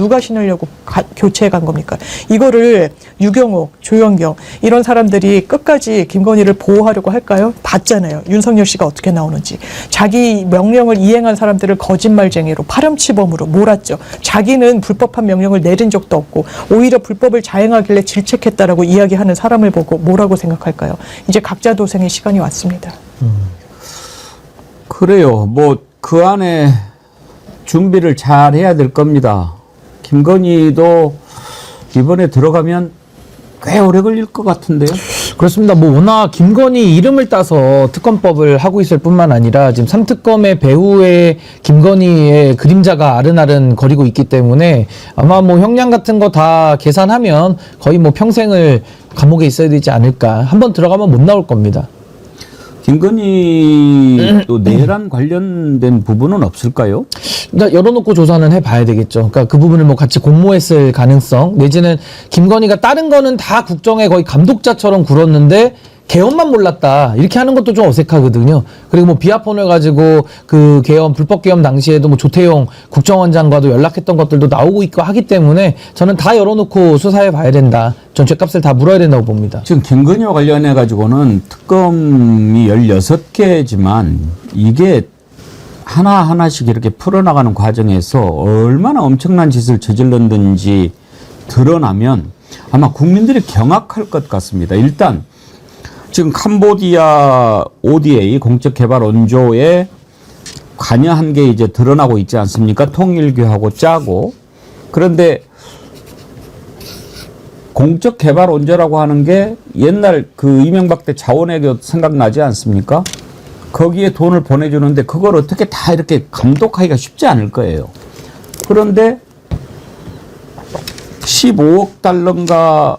교체해 간 겁니까? 이거를 유경옥, 조연경 이런 사람들이 끝까지 김건희를 보호하려고 할까요? 봤잖아요. 윤석열 씨가 어떻게 나오는지. 자기 명령을 이행한 사람들을 거짓말쟁이로 파렴치범으로 몰았죠. 자기는 불법한 명령을 내린 적도 없고 오히려 불법을 자행하길래 질책했다라고 이야기하는 사람을 보고 뭐라고 생각할까요? 이제 각자 도생의 시간이 왔습니다. 그래요. 뭐 그 안에 준비를 잘 해야 될 겁니다. 김건희도 이번에 들어가면 꽤 오래 걸릴 것 같은데요. 그렇습니다. 뭐 워낙 김건희 이름을 따서 특검법을 하고 있을 뿐만 아니라 지금 3특검의 배후에 김건희의 그림자가 아른아른 거리고 있기 때문에 아마 뭐 형량 같은 거 다 계산하면 거의 뭐 평생을 감옥에 있어야 되지 않을까. 한번 들어가면 못 나올 겁니다. 김건희 또 내란 관련된 부분은 없을까요? 일단 열어놓고 조사는 해봐야 되겠죠. 그러니까 그 부분을 뭐 같이 공모했을 가능성 내지는 김건희가 다른 거는 다 국정의 거의 감독자처럼 굴었는데 개헌만 몰랐다 이렇게 하는 것도 좀 어색하거든요. 그리고 뭐 비하폰을 가지고 그 개헌 불법 개헌 당시에도 뭐 조태용 국정원장과도 연락했던 것들도 나오고 있고 하기 때문에 저는 다 열어놓고 수사해봐야 된다. 전 죗값을 다 물어야 된다고 봅니다. 지금 김건희와 관련해 가지고는 특검이 16개지만 이게 하나하나씩 이렇게 풀어나가는 과정에서 얼마나 엄청난 짓을 저질렀는지 드러나면 아마 국민들이 경악할 것 같습니다. 일단 지금 캄보디아 ODA 공적개발 원조에 관여한 게 이제 드러나고 있지 않습니까? 통일교하고 짜고. 그런데 공적개발 원조라고 하는 게 옛날 그 이명박 때 자원외교 생각나지 않습니까? 거기에 돈을 보내주는데 그걸 어떻게 다 이렇게 감독하기가 쉽지 않을 거예요. 그런데 15억 달러인가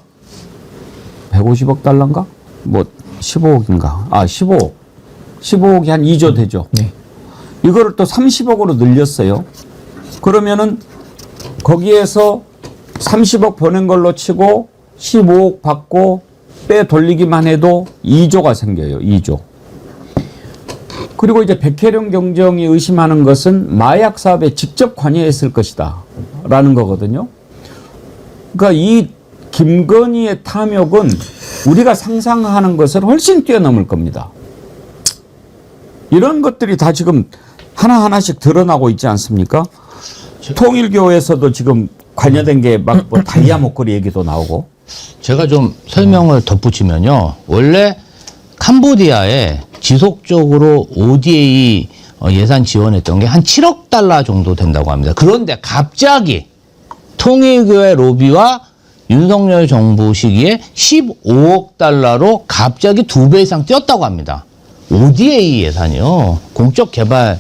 150억 달러인가? 뭐 15억인가? 15억. 15억이 한 2조 되죠. 네. 이거를 또 30억으로 늘렸어요. 그러면은 거기에서 30억 보낸 걸로 치고 15억 받고 빼 돌리기만 해도 2조가 생겨요. 2조. 그리고 이제 백혜령 경정이 의심하는 것은 마약 사업에 직접 관여했을 것이다. 라는 거거든요. 그러니까 이 김건희의 탐욕은 우리가 상상하는 것을 훨씬 뛰어넘을 겁니다. 이런 것들이 다 지금 하나하나씩 드러나고 있지 않습니까? 통일교에서도 지금 관여된 게 막 뭐 다이아 목걸이 얘기도 나오고. 제가 좀 설명을 덧붙이면요. 원래 캄보디아에 지속적으로 ODA 예산 지원했던 게 한 7억 달러 정도 된다고 합니다. 그런데 갑자기 통일교의 로비와 윤석열 정부 시기에 15억 달러로 갑자기 2배 이상 뛰었다고 합니다. ODA 예산이요. 공적 개발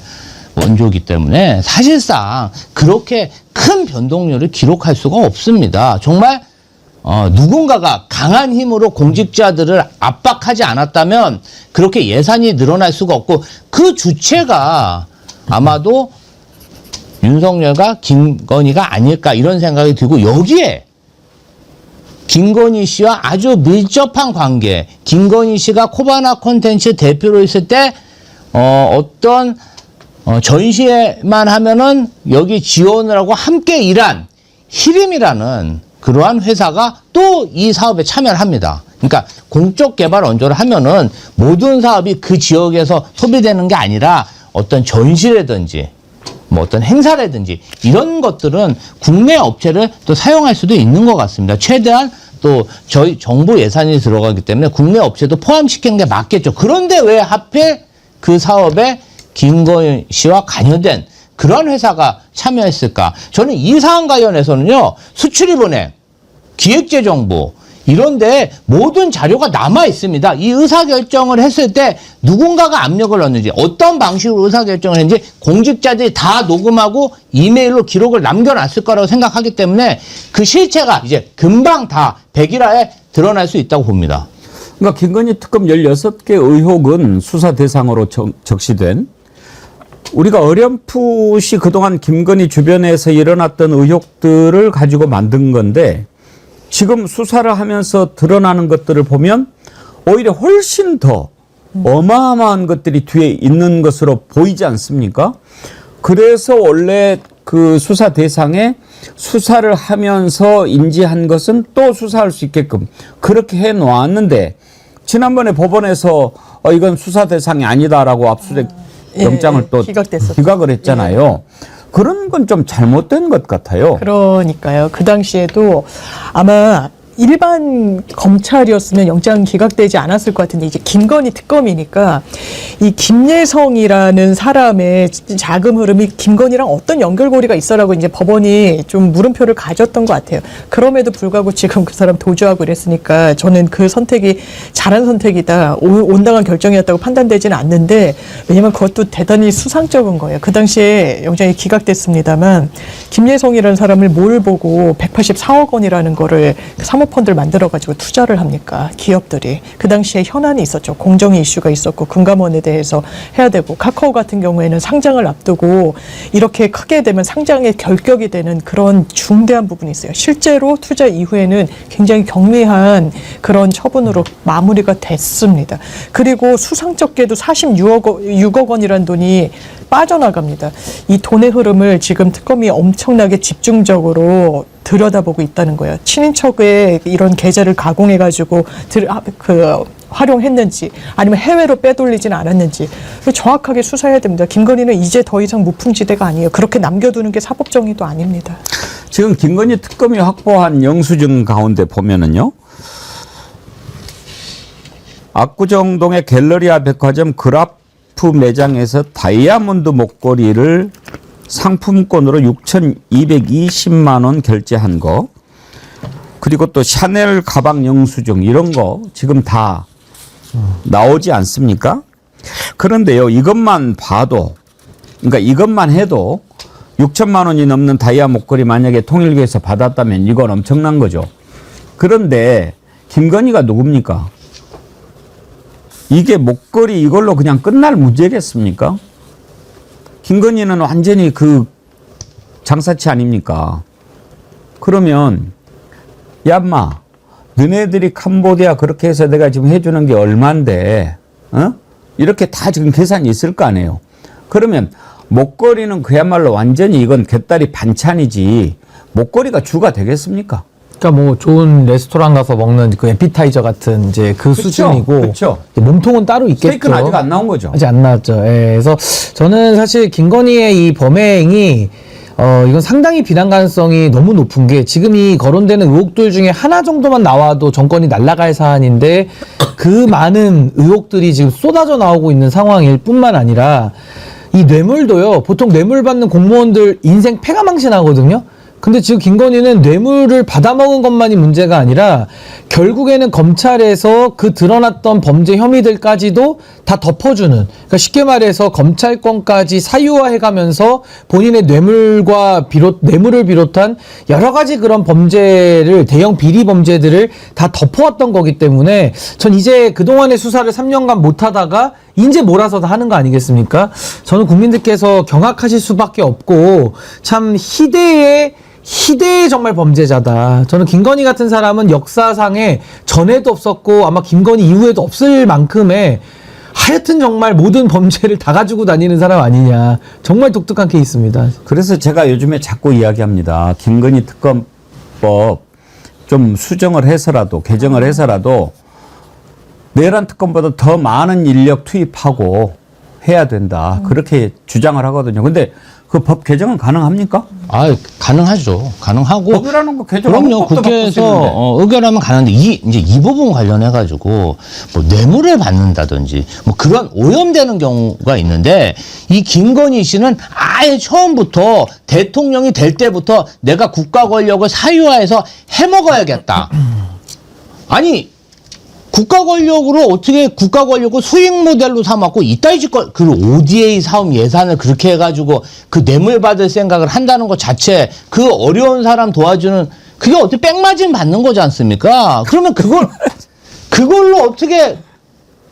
원조이기 때문에 사실상 그렇게 큰 변동률을 기록할 수가 없습니다. 정말 누군가가 강한 힘으로 공직자들을 압박하지 않았다면 그렇게 예산이 늘어날 수가 없고 그 주체가 아마도 윤석열과 김건희가 아닐까 이런 생각이 들고 여기에 김건희 씨와 아주 밀접한 관계, 김건희 씨가 코바나 콘텐츠 대표로 있을 때 어떤 전시회만 하면은 여기 지원을 하고 함께 일한 히림이라는 그러한 회사가 또 이 사업에 참여를 합니다. 그러니까 공적 개발 원조를 하면은 모든 사업이 그 지역에서 소비되는 게 아니라 어떤 전시라든지 뭐 어떤 행사라든지 이런 것들은 국내 업체를 또 사용할 수도 있는 것 같습니다. 최대한 또 저희 정부 예산이 들어가기 때문에 국내 업체도 포함시키는 게 맞겠죠. 그런데 왜 하필 그 사업에 김건희 씨와 관여된 그런 회사가 참여했을까? 저는 이 사안 관련해서는요, 수출입은행, 기획재정부, 이런데 모든 자료가 남아 있습니다. 이 의사결정을 했을 때 누군가가 압력을 넣는지, 어떤 방식으로 의사결정을 했는지 공직자들이 다 녹음하고 이메일로 기록을 남겨놨을 거라고 생각하기 때문에 그 실체가 이제 금방 다 백일화에 드러날 수 있다고 봅니다. 그러니까 김건희 특검 16개 의혹은 수사 대상으로 적시된 우리가 어렴풋이 그동안 김건희 주변에서 일어났던 의혹들을 가지고 만든 건데 지금 수사를 하면서 드러나는 것들을 보면 오히려 훨씬 더 어마어마한 것들이 뒤에 있는 것으로 보이지 않습니까? 그래서 원래 그 수사 대상에 수사를 하면서 인지한 것은 또 수사할 수 있게끔 그렇게 해 놓았는데 지난번에 법원에서 이건 수사 대상이 아니다라고 압수수색 영장을 또 기각됐었죠. 기각을 했잖아요. 그런 건 좀 잘못된 것 같아요. 그러니까요. 그 당시에도 아마 일반 검찰이었으면 영장 기각되지 않았을 것 같은데 이제 김건희 특검이니까 이 김예성이라는 사람의 자금 흐름이 김건희랑 어떤 연결고리가 있어라고 이제 법원이 좀 물음표를 가졌던 것 같아요. 그럼에도 불구하고 지금 그 사람 도주하고 이랬으니까 저는 그 선택이 잘한 선택이다, 온당한 결정이었다고 판단되지는 않는데, 왜냐면 그것도 대단히 수상쩍은 거예요. 그 당시에 영장이 기각됐습니다만 김예성이라는 사람을 뭘 보고 184억 원이라는 거를 사모펀드를 만들어가지고 투자를 합니까? 기업들이. 그 당시에 현안이 있었죠. 공정위 이슈가 있었고 금감원에 대해서 해야 되고, 카카오 같은 경우에는 상장을 앞두고 이렇게 크게 되면 상장의 결격이 되는 그런 중대한 부분이 있어요. 실제로 투자 이후에는 굉장히 경미한 그런 처분으로 마무리가 됐습니다. 그리고 수상쩍게도 46억 원이라는 돈이 빠져나갑니다. 이 돈의 흐름을 지금 특검이 엄청나게 집중적으로 들여다보고 있다는 거예요. 친인척의 이런 계좌를 가공해가지고 활용했는지 아니면 해외로 빼돌리지는 않았는지 정확하게 수사해야 됩니다. 김건희는 이제 더 이상 무풍지대가 아니에요. 그렇게 남겨두는 게 사법정의도 아닙니다. 지금 김건희 특검이 확보한 영수증 가운데 보면은요, 압구정동의 갤러리아 백화점 그라프 매장에서 다이아몬드 목걸이를 상품권으로 6,220만 원 결제한 거, 그리고 또 샤넬 가방 영수증 이런 거 지금 다 나오지 않습니까? 그런데요, 이것만 봐도, 그러니까 이것만 해도 6천만 원이 넘는 다이아 목걸이 만약에 통일교에서 받았다면 이건 엄청난 거죠. 그런데 김건희가 누굽니까? 이게 목걸이 이걸로 그냥 끝날 문제겠습니까? 김건희는 완전히 그 장사치 아닙니까? 그러면 야 인마, 너네들이 캄보디아 그렇게 해서 내가 지금 해주는 게 얼만데, 어? 이렇게 다 지금 계산이 있을 거 아니에요. 그러면 목걸이는 그야말로 완전히 이건 곁다리 반찬이지 목걸이가 주가 되겠습니까? 그러니까 뭐 좋은 레스토랑 가서 먹는 그 에피타이저 같은 이제 그 그쵸, 수준이고, 그쵸. 몸통은 따로 있겠죠. 스테이크는 아직 안 나온 거죠. 아직 안 나왔죠. 예, 그래서 저는 사실 김건희의 이 범행이 이건 상당히 비난 가능성이 너무 높은 게, 지금 이 거론되는 의혹들 중에 하나 정도만 나와도 정권이 날아갈 사안인데 그 많은 의혹들이 지금 쏟아져 나오고 있는 상황일 뿐만 아니라 이 뇌물도요, 보통 뇌물 받는 공무원들 인생 패가 망신하거든요. 근데 지금 김건희는 뇌물을 받아먹은 것만이 문제가 아니라 결국에는 검찰에서 그 드러났던 범죄 혐의들까지도 다 덮어주는, 그러니까 쉽게 말해서 검찰권까지 사유화해가면서 본인의 뇌물을 비롯한 여러 가지 그런 범죄를, 대형 비리 범죄들을 다 덮어왔던 거기 때문에 전 이제 그동안의 수사를 3년간 못하다가 이제 몰아서 다 하는 거 아니겠습니까? 저는 국민들께서 경악하실 수밖에 없고, 참 희대의 정말 범죄자다. 저는 김건희 같은 사람은 역사상에 전에도 없었고 아마 김건희 이후에도 없을 만큼의 하여튼 정말 모든 범죄를 다 가지고 다니는 사람 아니냐. 정말 독특한 케이스입니다. 그래서 제가 요즘에 자꾸 이야기합니다. 김건희 특검법 좀 수정을 해서라도, 개정을 해서라도 내란 특검보다 더 많은 인력 투입하고 해야 된다. 그렇게 주장을 하거든요. 근데 그 법 개정은 가능합니까? 아, 가능하죠. 가능하고. 법이라는 거 개정하고 그럼요. 법도 바꿀 수 있는데. 국회에서 의결하면 가능한데 이제 이 부분 관련해 가지고 뭐 뇌물을 받는다든지 뭐 그런 오염되는 경우가 있는데, 이 김건희 씨는 아예 처음부터 대통령이 될 때부터 내가 국가 권력을 사유화해서 해먹어야겠다. 아니, 국가 권력으로 어떻게 국가 권력을 수익 모델로 삼았고 이따위 짓걸, 그 ODA 사업 예산을 그렇게 해가지고 그 뇌물 받을 생각을 한다는 것 자체, 그 어려운 사람 도와주는, 그게 어떻게 백마진 받는 거지 않습니까? 그러면 그걸로 어떻게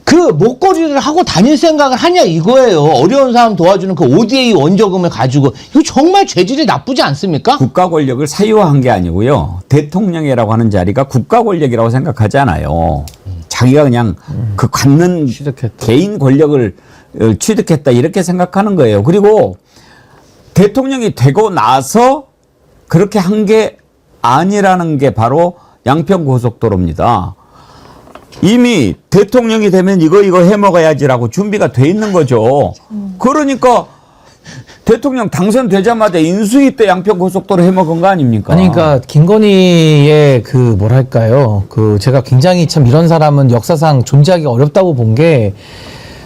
그 목걸이를 하고 다닐 생각을 하냐 이거예요. 어려운 사람 도와주는 그 ODA 원조금을 가지고. 이거 정말 죄질이 나쁘지 않습니까? 국가 권력을 사유화한 게 아니고요. 대통령이라고 하는 자리가 국가 권력이라고 생각하잖아요. 자기가 그냥 그 갖는 취득했다. 개인 권력을 취득했다 이렇게 생각하는 거예요. 그리고 대통령이 되고 나서 그렇게 한 게 아니라는 게 바로 양평고속도로입니다. 이미 대통령이 되면 이거 해먹어야지라고 준비가 돼 있는 거죠. 그러니까 대통령 당선되자마자 인수위 때 양평 고속도로 해먹은 거 아닙니까? 아니, 그러니까 김건희의 그 뭐랄까요, 그 제가 굉장히 참 이런 사람은 역사상 존재하기 어렵다고 본 게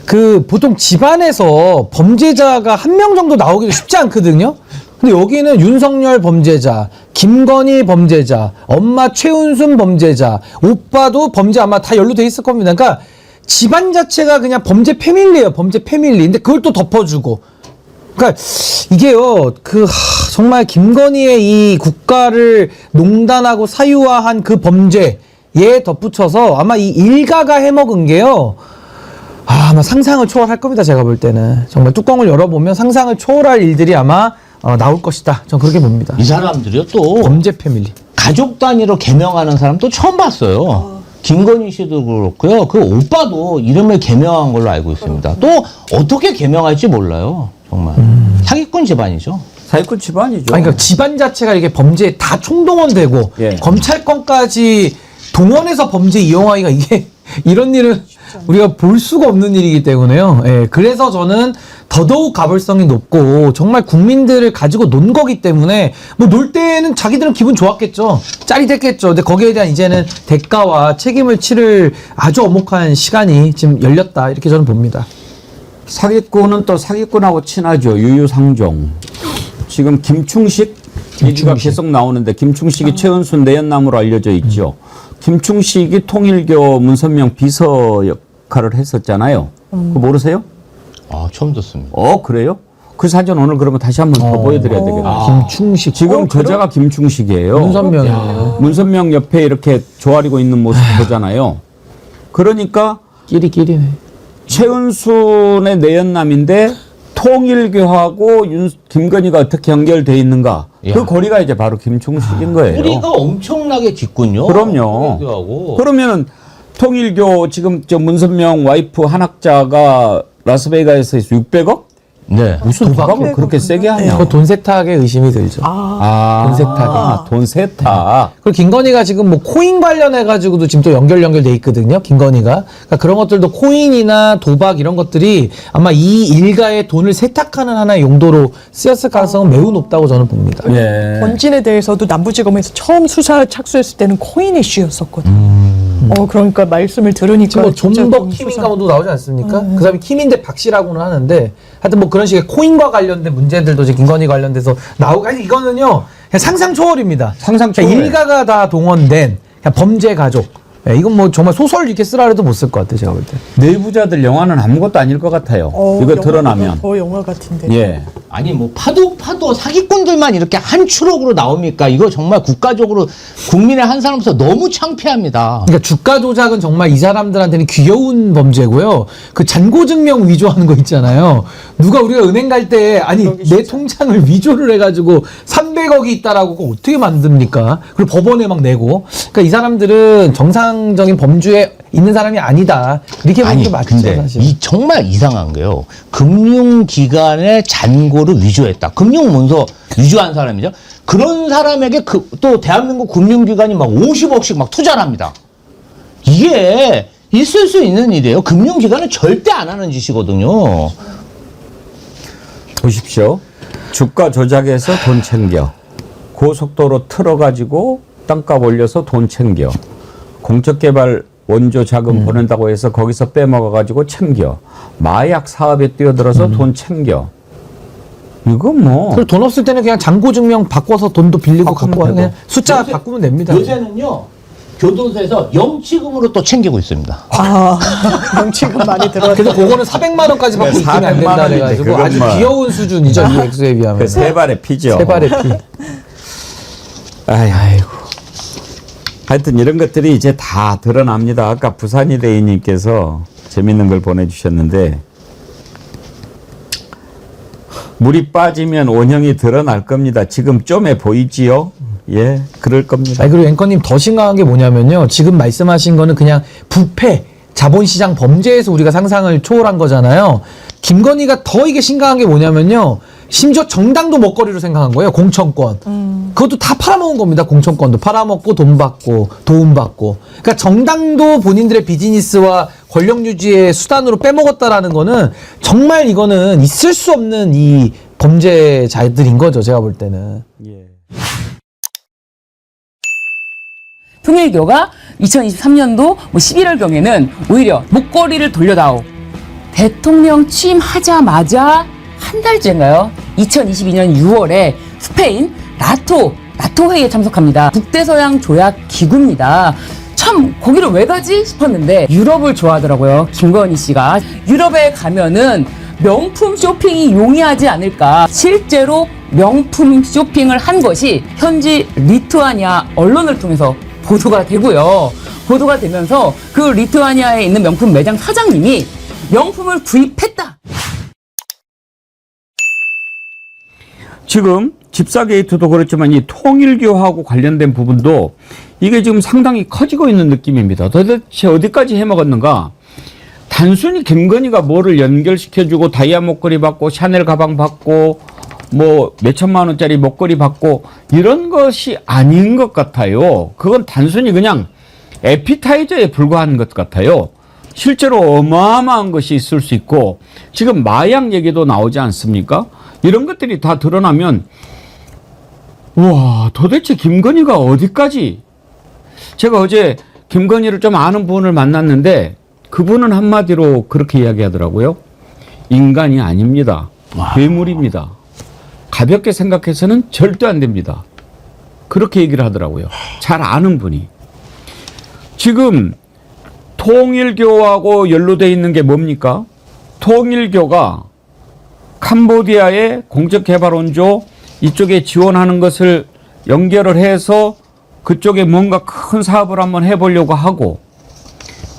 그 보통 집안에서 범죄자가 한 명 정도 나오기도 쉽지 않거든요. 근데 여기는 윤석열 범죄자, 김건희 범죄자, 엄마 최은순 범죄자, 오빠도 범죄 아마 다 연루돼 있을 겁니다. 그러니까 집안 자체가 그냥 범죄 패밀리예요. 범죄 패밀리. 근데 그걸 또 덮어주고. 그러니까 이게요, 정말 김건희의 이 국가를 농단하고 사유화한 그 범죄에 덧붙여서 아마 이 일가가 해먹은 게요, 아마 상상을 초월할 겁니다. 제가 볼 때는 정말 뚜껑을 열어보면 상상을 초월할 일들이 아마 나올 것이다. 전 그렇게 봅니다. 이 사람들이요 또 범죄 패밀리. 가족 단위로 개명하는 사람 또 처음 봤어요. 김건희 씨도 그렇고요. 그 오빠도 이름을 개명한 걸로 알고 있습니다. 또 어떻게 개명할지 몰라요. 정말 사기꾼 집안이죠. 사기꾼 집안이죠. 아니, 그러니까 집안 자체가 이게 범죄에 다 총동원되고 예. 검찰권까지 동원해서 범죄 이용하기가 이게 이런 일은 우리가 볼 수가 없는 일이기 때문에요. 예, 그래서 저는 더더욱 가불성이 높고 정말 국민들을 가지고 논 거기 때문에 뭐 놀 때는 자기들은 기분 좋았겠죠. 짜릿했겠죠. 근데 거기에 대한 이제는 대가와 책임을 치를 아주 엄혹한 시간이 지금 열렸다. 이렇게 저는 봅니다. 사기꾼은 또 사기꾼하고 친하죠. 유유상종. 지금 김충식 얘기가 계속 나오는데 김충식이 최은순 내연남으로 알려져 있죠. 김충식이 통일교 문선명 비서 역할을 했었잖아요. 그거 모르세요? 아, 처음 듣습니다. 그래요? 그 사진 오늘 그러면 다시 한번 더 보여드려야 되겠네요. 김충식. 지금 저자가 김충식이에요. 문선명이에요. 문선명 옆에 이렇게 조아리고 있는 모습 보잖아요. 그러니까 끼리끼리네. 최은순의 내연남인데 통일교하고 김건희가 어떻게 연결돼 있는가? 야. 그 고리가 이제 바로 김충식인 거예요. 뿌리가 엄청나게 짙군요. 그럼요. 통일교하고. 그러면은 통일교 지금 저 문선명 와이프 한학자가 라스베이거스에서 600억? 네. 무슨 도박을 그렇게 세게 하냐? 그거 돈 세탁에 의심이 들죠. 돈 세탁에. 돈 세탁. 그리고 김건희가 지금 뭐 코인 관련해가지고도 지금 또 연결돼 있거든요. 김건희가. 그러니까 그런 것들도 코인이나 도박 이런 것들이 아마 이 일가의 돈을 세탁하는 하나의 용도로 쓰였을 가능성은 매우 높다고 저는 봅니다. 예. 권진에 대해서도 남부지검에서 처음 수사 착수했을 때는 코인 이슈였었거든요. 그러니까 말씀을 들으니까 지금 뭐 진짜 존버 좀 킴인가 뭐도 나오지 않습니까? 그 사람이 킴인데 박씨라고는 하는데 하여튼 뭐 그런 식의 코인과 관련된 문제들도 지금 김건희 관련돼서 나오고 아니 이거는요 그냥 상상 초월입니다. 상상 그냥 초월. 일가가 다 동원된 그냥 범죄 가족. 예, 이건 뭐 정말 소설 이렇게 쓰라 해도 못 쓸 것 같아요. 제가 볼 때. 내부자들 영화는 아무것도 아닐 것 같아요. 이거 영화보다 드러나면. 더 영화 같은데. 예. 아니 뭐 파도 사기꾼들만 이렇게 한 추록으로 나옵니까? 이거 정말 국가적으로 국민의 한 사람으로서 너무 창피합니다. 그러니까 주가 조작은 정말 이 사람들한테는 귀여운 범죄고요. 그 잔고 증명 위조하는 거 있잖아요. 누가 우리가 은행 갈 때 아니 내 통장을 위조를 해가지고 300억이 있다라고 그거 어떻게 만듭니까? 그리고 법원에 막 내고. 그러니까 이 사람들은 정상적인 범주에 있는 사람이 아니다. 이렇게 보는 게 맞죠, 근데 사실. 이 정말 이상한 게요. 금융기관의 잔고를 위조했다. 금융문서 위조한 사람이죠. 그런 사람에게 또 대한민국 금융기관이 막 50억씩 막 투자를 합니다. 이게 있을 수 있는 일이에요. 금융기관은 절대 안 하는 짓이거든요. 보십시오. 주가 조작해서 돈 챙겨. 고속도로 틀어가지고 땅값 올려서 돈 챙겨. 공적개발 원조 자금 보낸다고 해서 거기서 빼먹어가지고 챙겨. 마약 사업에 뛰어들어서 돈 챙겨. 이거 뭐. 그리고 돈 없을 때는 그냥 잔고 증명 바꿔서 돈도 빌리고 바꾸면 갖고 와요. 그냥 되고. 숫자 바꾸면 됩니다. 요새는요. 교도소에서 영치금으로 또 챙기고 있습니다. 명칭은 많이 들어요. 그래서 그거는 400만 원까지 받고 있으면 안 400만 된다 원인데 해가지고 그건 아주 뭐. 귀여운 수준이죠. 이 액수에 비하면. 그 세 발의 피죠. 세 발의 피. 아이고. 하여튼 이런 것들이 이제 다 드러납니다. 아까 부산이대인님께서 재밌는 걸 보내주셨는데 물이 빠지면 원형이 드러날 겁니다. 지금 좀해 보이지요? 예, 그럴 겁니다. 아니, 그리고 앵커님 더 심각한 게 뭐냐면요. 지금 말씀하신 거는 그냥 부패, 자본시장 범죄에서 우리가 상상을 초월한 거잖아요. 김건희가 더 이게 심각한 게 뭐냐면요. 심지어 정당도 먹거리로 생각한 거예요. 공천권. 그것도 다 팔아먹은 겁니다. 공천권도 팔아먹고 돈 받고 도움 받고. 그러니까 정당도 본인들의 비즈니스와 권력 유지의 수단으로 빼먹었다라는 거는 정말 이거는 있을 수 없는 이 범죄자들인 거죠. 제가 볼 때는. 통일교가 2023년도 뭐 11월경에는 오히려 목걸이를 돌려다오. 대통령 취임하자마자 한 달째인가요? 2022년 6월에 스페인 나토 회의에 참석합니다. 북대서양 조약 기구입니다. 참 거기를 왜 가지 싶었는데 유럽을 좋아하더라고요. 김건희 씨가. 유럽에 가면은 명품 쇼핑이 용이하지 않을까. 실제로 명품 쇼핑을 한 것이 현지 리투아니아 언론을 통해서 보도가 되고요. 보도가 되면서 그 리투아니아에 있는 명품 매장 사장님이 명품을 구입했다. 지금 집사 게이트도 그렇지만 이 통일교하고 관련된 부분도 이게 지금 상당히 커지고 있는 느낌입니다. 도대체 어디까지 해먹었는가? 단순히 김건희가 뭐를 연결시켜주고 다이아 목걸이 받고 샤넬 가방 받고 뭐 몇천만 원짜리 목걸이 받고 이런 것이 아닌 것 같아요. 그건 단순히 그냥 에피타이저에 불과한 것 같아요. 실제로 어마어마한 것이 있을 수 있고 지금 마약 얘기도 나오지 않습니까? 이런 것들이 다 드러나면 와 도대체 김건희가 어디까지. 제가 어제 김건희를 좀 아는 분을 만났는데 그분은 한마디로 그렇게 이야기하더라고요. 인간이 아닙니다. 괴물입니다. 가볍게 생각해서는 절대 안 됩니다. 그렇게 얘기를 하더라고요. 잘 아는 분이. 지금 통일교하고 연루되어 있는 게 뭡니까? 통일교가 캄보디아의 공적개발원조 이쪽에 지원하는 것을 연결을 해서 그쪽에 뭔가 큰 사업을 한번 해보려고 하고,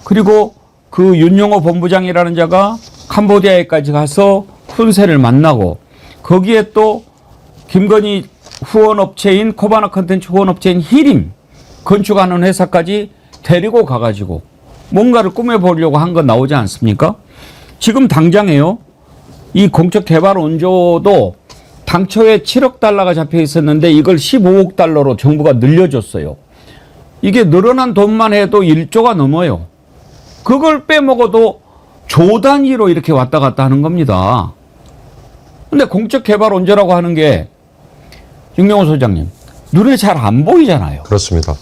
그리고 그 윤용호 본부장이라는 자가 캄보디아에까지 가서 훈세를 만나고, 거기에 또 김건희 후원업체인 코바나 컨텐츠 후원업체인 히림 건축하는 회사까지 데리고 가가지고 뭔가를 꾸며보려고 한 건 나오지 않습니까? 지금 당장에요. 이 공적 개발 원조도 당초에 7억 달러가 잡혀 있었는데 이걸 15억 달러로 정부가 늘려줬어요. 이게 늘어난 돈만 해도 1조가 넘어요. 그걸 빼먹어도 조 단위로 이렇게 왔다 갔다 하는 겁니다. 근데 공적 개발 원조라고 하는 게 윤영호 소장님 눈에 잘 안 보이잖아요. 그렇습니다.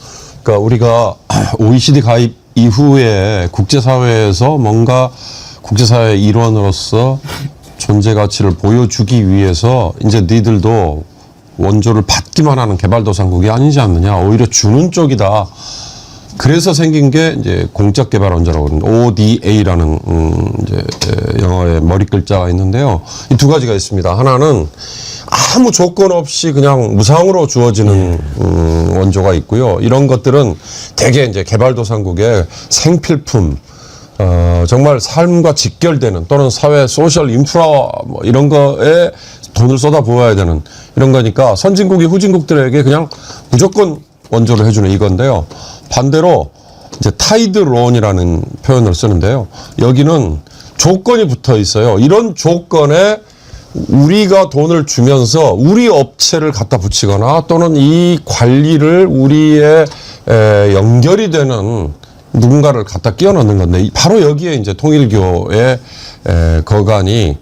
그러니까 우리가 OECD 가입 이후에 국제사회에서 뭔가 국제사회의 일원으로서 존재 가치를 보여주기 위해서 이제 니들도 원조를 받기만 하는 개발도상국이 아니지 않느냐. 오히려 주는 쪽이다. 그래서 생긴 게 이제 공적개발 원조라고 하는 ODA라는 이제 영어의 머리 글자가 있는데요. 이 두 가지가 있습니다. 하나는 아무 조건 없이 그냥 무상으로 주어지는 원조가 있고요. 이런 것들은 대개 이제 개발도상국의 생필품, 정말 삶과 직결되는 또는 사회 소셜 인프라 뭐 이런 거에 돈을 쏟아부어야 되는 이런 거니까 선진국이 후진국들에게 그냥 무조건 원조를 해주는 이건데요. 반대로 이제 타이드 론이라는 표현을 쓰는데요. 여기는 조건이 붙어 있어요. 이런 조건에 우리가 돈을 주면서 우리 업체를 갖다 붙이거나 또는 이 관리를 우리의 연결이 되는 누군가를 갖다 끼워 넣는 건데 바로 여기에 이제 통일교의 거간이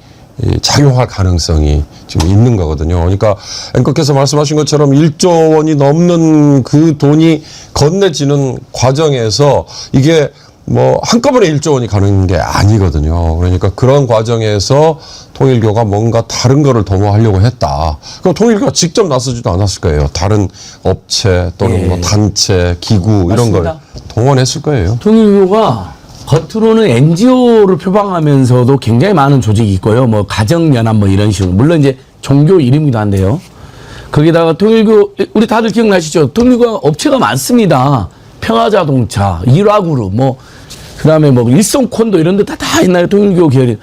작용할 가능성이 지금 있는 거거든요. 그러니까 앵커께서 말씀하신 것처럼 1조 원이 넘는 그 돈이 건네지는 과정에서 이게 뭐 한꺼번에 1조 원이 가는 게 아니거든요. 그러니까 그런 과정에서 통일교가 뭔가 다른 거를 도모하려고 했다. 그럼 통일교가 직접 나서지도 않았을 거예요. 다른 업체 또는 뭐 단체, 기구 이런 걸 동원했을 거예요. 통일교가 겉으로는 NGO를 표방하면서도 굉장히 많은 조직이 있고요. 뭐 가정연합 뭐 이런 식으로. 물론 이제 종교 이름이기도 한데요. 거기다가 통일교, 우리 다들 기억나시죠? 통일교가 업체가 많습니다. 평화자동차, 일화그룹, 뭐, 그 다음에 뭐 일성콘도 이런 데 다 옛날에 통일교 계열이.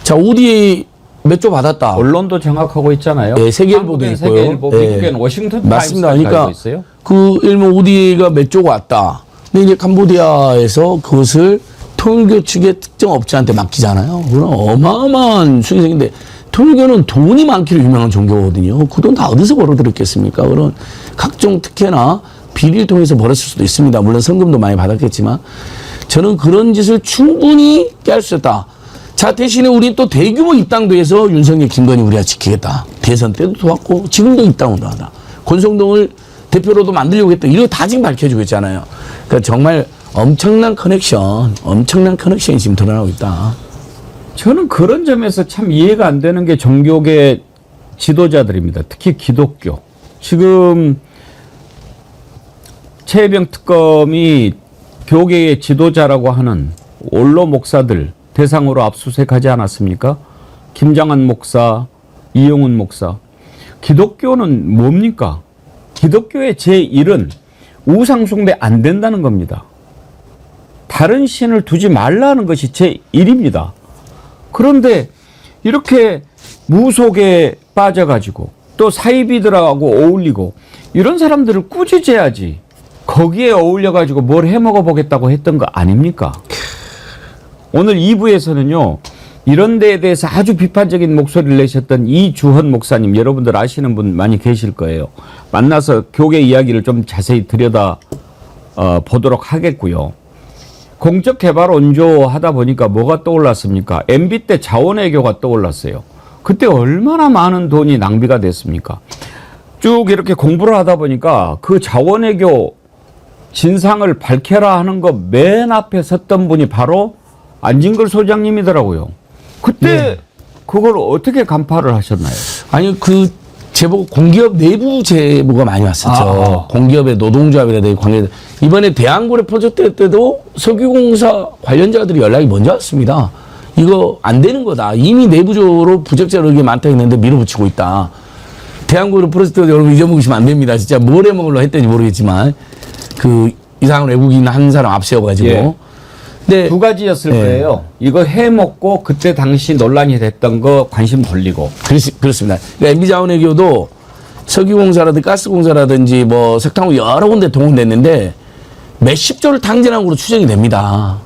자, ODA 몇 조 받았다. 언론도 정확하고 있잖아요. 네, 세계일보도 있고요. 세계일보, 미국엔 워싱턴 맞습니다. 타임스까지 그러니까 알고 있어요. 그 일본 ODA가 몇 조가 왔다. 근데 이제 캄보디아에서 그것을 통일교 측의 특정 업체한테 맡기잖아요. 그럼 어마어마한 수익인데 통일교는 돈이 많기로 유명한 종교거든요. 그 돈 다 어디서 벌어들였겠습니까? 그런 각종 특혜나 비리를 통해서 벌었을 수도 있습니다. 물론 성금도 많이 받았겠지만 저는 그런 짓을 충분히 깨할 수 있다. 자, 대신에 우리 또 대규모 입당도 해서 윤석열, 김건희 우리가 지키겠다. 대선 때도 도왔고 지금도 입당도 하다. 권성동을 대표로도 만들려고 했다. 이거 다 지금 밝혀지고 있잖아요. 그러니까 정말 엄청난 커넥션이 지금 드러나고 있다. 저는 그런 점에서 참 이해가 안 되는 게 종교계 지도자들입니다. 특히 기독교. 지금 최혜병 특검이 교계의 지도자라고 하는 원로 목사들 대상으로 압수수색하지 않았습니까? 김장한 목사, 이용훈 목사. 기독교는 뭡니까? 기독교의 제1은 우상숭배 안 된다는 겁니다. 다른 신을 두지 말라는 것이 제1입니다. 그런데 이렇게 무속에 빠져가지고 또 사이비들하고 어울리고 이런 사람들을 꾸짖어야지 거기에 어울려가지고 뭘 해먹어 보겠다고 했던 거 아닙니까? 오늘 2부에서는요. 이런 데에 대해서 아주 비판적인 목소리를 내셨던 이주헌 목사님, 여러분들 아시는 분 많이 계실 거예요. 만나서 교계 이야기를 좀 자세히 들여다 보도록 하겠고요. 공적 개발 원조 하다 보니까 뭐가 떠올랐습니까? MB 때 자원외교가 떠올랐어요. 그때 얼마나 많은 돈이 낭비가 됐습니까? 쭉 이렇게 공부를 하다 보니까 그 자원외교 진상을 밝혀라 하는 거 맨 앞에 섰던 분이 바로 안진걸 소장님이더라고요. 그때 그걸 어떻게 간파를 하셨나요? 아니 그 제보 공기업 내부 제보가 많이 왔었죠. 공기업의 노동조합이라든지 관계 이번에 대한고래 프로젝트 때도 석유공사 관련자들이 연락이 먼저 왔습니다. 이거 안 되는 거다. 이미 내부적으로 부적절 의견이 많다 했는데 밀어붙이고 있다. 대한고래 프로젝트 여러분 잊어먹으시면 안 됩니다. 진짜 뭘 해먹으려 했는지 모르겠지만 그 이상한 외국인 한 사람 앞세워가지고. 예. 근데 두 가지였을 거예요. 이거 해먹고 그때 당시 논란이 됐던 거 관심 돌리고. 그렇습니다. 그러니까 MB자원외교도 석유공사라든지 가스공사라든지 뭐 석탄 여러 군데 동원됐는데 몇십 조를 탕진한 걸로 추정이 됩니다.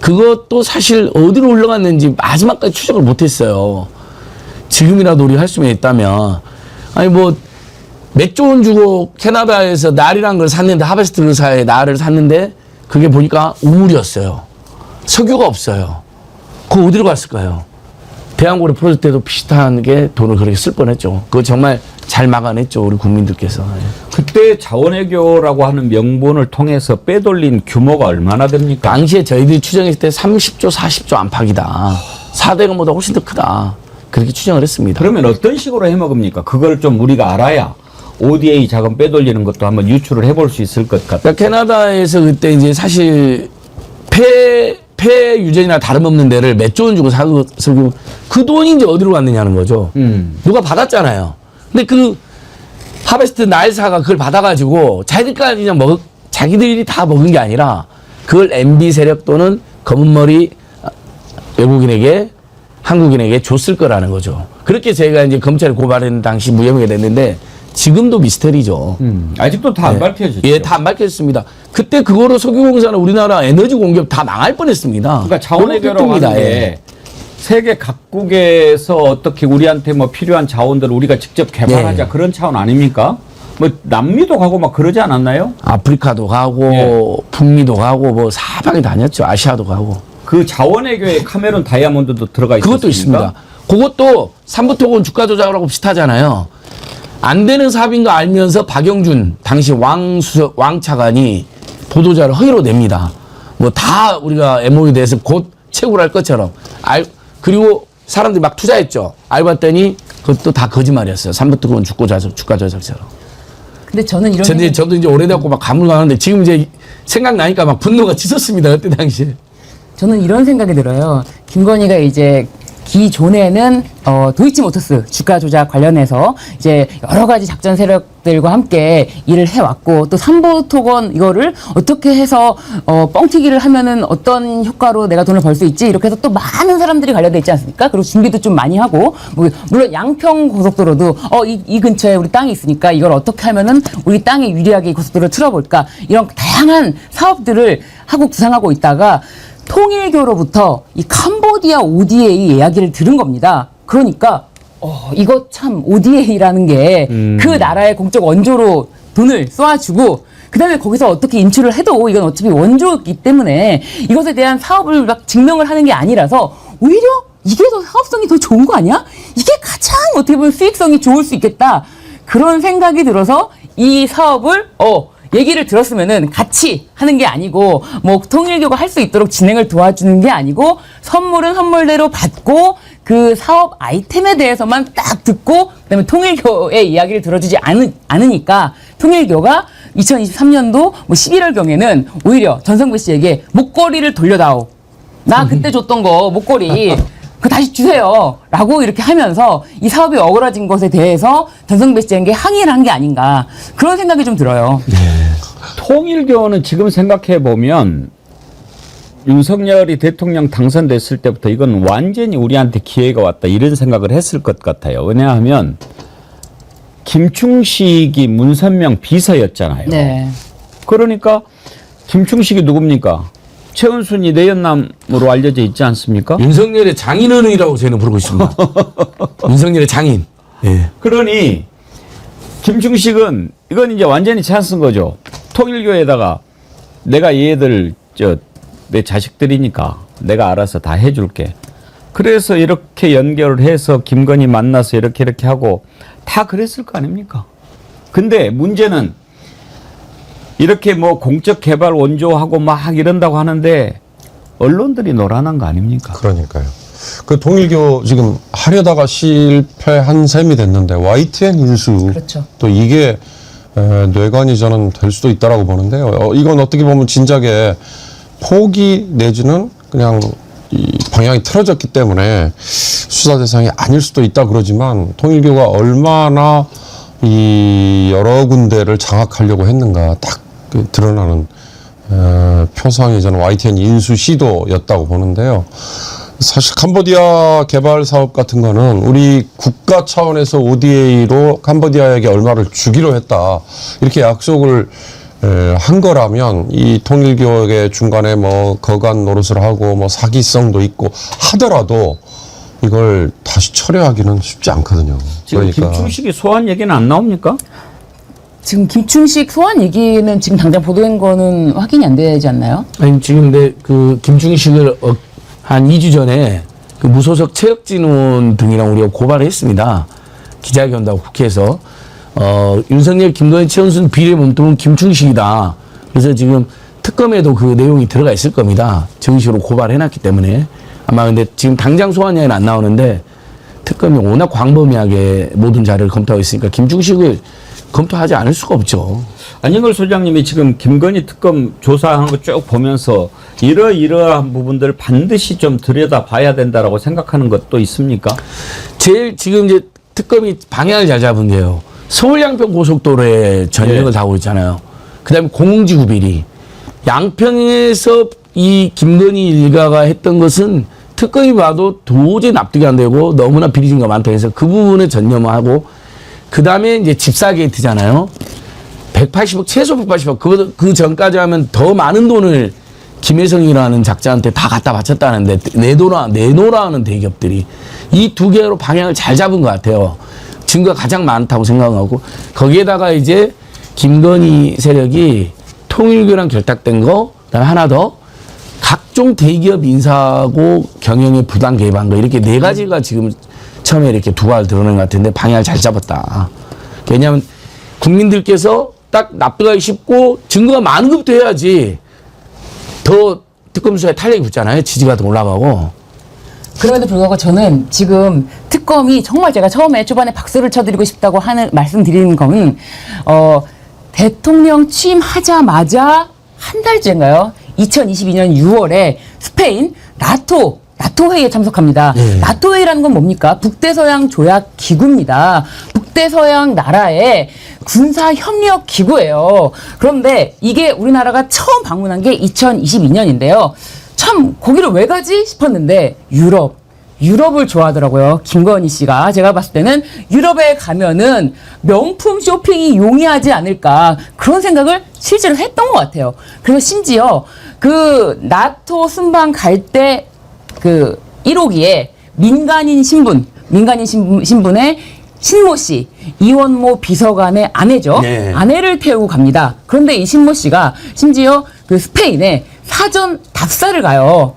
그것도 사실 어디로 올라갔는지 마지막까지 추적을 못했어요. 지금이라도 우리 할 수만 있다면 아니 뭐 몇 조 원 주고 캐나다에서 날이란 걸 샀는데 하베스트사의 날을 샀는데 그게 보니까 우물이었어요. 석유가 없어요. 그거 어디로 갔을까요? 대한고래 프로젝트 때도 비슷한 게 돈을 그렇게 쓸 뻔했죠. 그거 정말 잘 막아냈죠. 우리 국민들께서. 그때 자원외교라고 하는 명분을 통해서 빼돌린 규모가 얼마나 됩니까? 당시에 저희들이 추정했을 때 30조, 40조 안팎이다. 4대강보다 훨씬 더 크다. 그렇게 추정을 했습니다. 그러면 어떤 식으로 해먹습니까? 그걸 좀 우리가 알아야 ODA 자금 빼돌리는 것도 한번 유출을 해볼 수 있을 것 같아요. 그러니까 캐나다에서 그때 이제 사실 폐 유전이나 다름없는 데를 몇 조 원 주고 사고 그 돈이 이제 어디로 갔느냐는 거죠. 누가 받았잖아요. 근데 그 하베스트 나일사가 그걸 받아가지고 자기들까지 그냥 자기들이 다 먹은 게 아니라 그걸 MB 세력 또는 검은머리 외국인에게 한국인에게 줬을 거라는 거죠. 그렇게 저희가 이제 검찰에 고발했는 당시 무혐의가 됐는데 지금도 미스터리죠. 아직도 다 안 밝혀졌죠. 예, 다 안 밝혔습니다. 그때 그거로 석유공사나 우리나라 에너지 공급 다 망할 뻔했습니다. 그러니까 자원외교라고 하는 게 세계 각국에서 어떻게 우리한테 뭐 필요한 자원들을 우리가 직접 개발하자 그런 차원 아닙니까? 뭐 남미도 가고 막 그러지 않았나요? 아프리카도 가고 북미도 가고 뭐 사방에 다녔죠. 아시아도 가고. 그 자원외교에 카메론 다이아몬드도 들어가 있습니다. 그것도 있습니다. 그것도 삼부토건 주가 조작하고 비슷하잖아요. 안 되는 사업인 거 알면서 박영준 당시 왕차관이 보도자를 허위로 냅니다. 뭐 다 우리가 MOU에 대해서 곧 채굴 할 것처럼. 그리고 사람들이 막 투자했죠. 알고 봤더니 그것도 다 거짓말이었어요. 삼부토건 주가 조작처럼. 근데 저는 이런 저도 이제 오래됐고 막 가물가는데 지금 이제 생각나니까 막 분노가 치솟습니다. 그때 당시에. 저는 이런 생각이 들어요. 김건희가 이제 기존에는 도이치모터스 주가 조작 관련해서 이제 여러 가지 작전 세력들과 함께 일을 해왔고 또 삼부토건 이거를 어떻게 해서 뻥튀기를 하면은 어떤 효과로 내가 돈을 벌 수 있지 이렇게 해서 또 많은 사람들이 관련돼 있지 않습니까? 그리고 준비도 좀 많이 하고 뭐 물론 양평 고속도로도 이 근처에 우리 땅이 있으니까 이걸 어떻게 하면은 우리 땅에 유리하게 이 고속도로를 틀어볼까 이런 다양한 사업들을 하고 구상하고 있다가 통일교로부터 이 캄보디아 ODA 이야기를 들은 겁니다. 그러니까 이거 참 ODA라는 게 그 나라의 공적 원조로 돈을 쏘아주고 그다음에 거기서 어떻게 인출을 해도 이건 어차피 원조이기 때문에 이것에 대한 사업을 막 증명을 하는 게 아니라서 오히려 이게 더 사업성이 더 좋은 거 아니야? 이게 가장 어떻게 보면 수익성이 좋을 수 있겠다. 그런 생각이 들어서 이 사업을 얘기를 들었으면은 같이 하는 게 아니고 뭐 통일교가 할 수 있도록 진행을 도와주는 게 아니고 선물은 선물대로 받고 그 사업 아이템에 대해서만 딱 듣고 그다음에 통일교의 이야기를 들어주지 않으니까 통일교가 2023년도 뭐 11월경에는 오히려 전성배 씨에게 목걸이를 돌려다오. 나 그때 줬던 거 목걸이 그 다시 주세요. 라고 이렇게 하면서 이 사업이 어그러진 것에 대해서 전성배 씨에게 항의를 한 게 아닌가. 그런 생각이 좀 들어요. 통일교는 지금 생각해 보면 윤석열이 대통령 당선됐을 때부터 이건 완전히 우리한테 기회가 왔다 이런 생각을 했을 것 같아요. 왜냐하면 김충식이 문선명 비서였잖아요. 네. 그러니까 김충식이 누굽니까? 최은순이 내연남으로 알려져 있지 않습니까? 윤석열의 장인어른이라고 저희는 부르고 있습니다. 윤석열의 장인. 예. 그러니 김충식은 이건 이제 완전히 찬스인 거죠. 통일교에다가 내가 얘들 내 자식들이니까 내가 알아서 다 해줄게. 그래서 이렇게 연결을 해서 김건희 만나서 이렇게 하고 다 그랬을 거 아닙니까? 근데 문제는 이렇게 뭐 공적 개발 원조하고 막 이런다고 하는데 언론들이 노란한 거 아닙니까? 그러니까요. 그 통일교 지금 하려다가 실패한 셈이 됐는데 YTN 인수 그렇죠. 또 이게 뇌관이 저는 될 수도 있다라고 보는데요. 이건 어떻게 보면 진작에 포기 내지는 그냥 이 방향이 틀어졌기 때문에 수사 대상이 아닐 수도 있다 그러지만 통일교가 얼마나 이 여러 군데를 장악하려고 했는가 딱 드러나는 표상이 저는 YTN 인수 시도였다고 보는데요. 사실 캄보디아 개발 사업 같은 거는 우리 국가 차원에서 ODA로 캄보디아에게 얼마를 주기로 했다 이렇게 약속을 한 거라면 이 통일교의 중간에 뭐 거간 노릇을 하고 뭐 사기성도 있고 하더라도 이걸 다시 철회하기는 쉽지 않거든요. 지금 김충식이 소환 얘기는 안 나옵니까? 지금 김충식 소환 얘기는 지금 당장 보도된 거는 확인이 안 되지 않나요? 아니, 지금 근데 그 김충식을 한 2주 전에 그 무소속 체육진흥원 등이랑 우리가 고발을 했습니다. 기자회견도 국회에서. 윤석열, 김건희, 최은순 비례 몸통은 김충식이다. 그래서 지금 특검에도 그 내용이 들어가 있을 겁니다. 정식으로 고발해놨기 때문에. 아마 근데 지금 당장 소환 얘기는 안 나오는데 특검이 워낙 광범위하게 모든 자료를 검토하고 있으니까 김충식을 검토하지 않을 수가 없죠. 안영걸 소장님이 지금 김건희 특검 조사하는 거 쭉 보면서 이러이러한 부분들을 반드시 좀 들여다봐야 된다라고 생각하는 것도 있습니까? 제일 지금 이제 특검이 방향을 잘 잡은 게요. 서울 양평 고속도로에 전력을 다하고 있잖아요. 그다음에 공공지구 비리. 양평에서 이 김건희 일가가 했던 것은 특검이 봐도 도저히 납득이 안 되고 너무나 비리 증거가 많다 해서 그 부분에 전념하고 그다음에 이제 집사 게이트잖아요. 180억 최소 180억 그 전까지 하면 더 많은 돈을 김혜성이라는 작자한테 다 갖다 바쳤다는데 내놓으라는 대기업들이 이 두 개로 방향을 잘 잡은 것 같아요. 증거가 가장 많다고 생각하고 거기에다가 이제 김건희 세력이 통일교랑 결탁된 거 그다음에 하나 더 각종 대기업 인사하고 경영에 부당 개입한 거 이렇게 네 가지가 지금 처음에 이렇게 두각을 드러낸 것 같은데 방향을 잘 잡았다. 왜냐하면 국민들께서 딱 납득하기 쉽고 증거가 많은 것부터 해야지 더 특검 수사에 탄력이 붙잖아요. 지지가 더 올라가고. 그럼에도 불구하고 저는 지금 특검이 정말 제가 처음에 초반에 박수를 쳐드리고 싶다고 말씀드리는 거는 대통령 취임하자마자 한 달째인가요? 2022년 6월에 스페인 나토 회의에 참석합니다. 나토 회의라는 건 뭡니까? 북대서양 조약 기구입니다. 북대서양 나라의 군사 협력 기구예요. 그런데 이게 우리나라가 처음 방문한 게 2022년인데요. 참 거기를 왜 가지 싶었는데 유럽을 좋아하더라고요. 김건희 씨가. 제가 봤을 때는 유럽에 가면은 명품 쇼핑이 용이하지 않을까 그런 생각을 실제로 했던 것 같아요. 그래서 심지어 그 나토 순방 갈 때 그 1호기에 민간인 신분의 신모 씨, 이원모 비서관의 아내죠. 네. 아내를 태우고 갑니다. 그런데 이 신모 씨가 심지어 그 스페인에 사전 답사를 가요.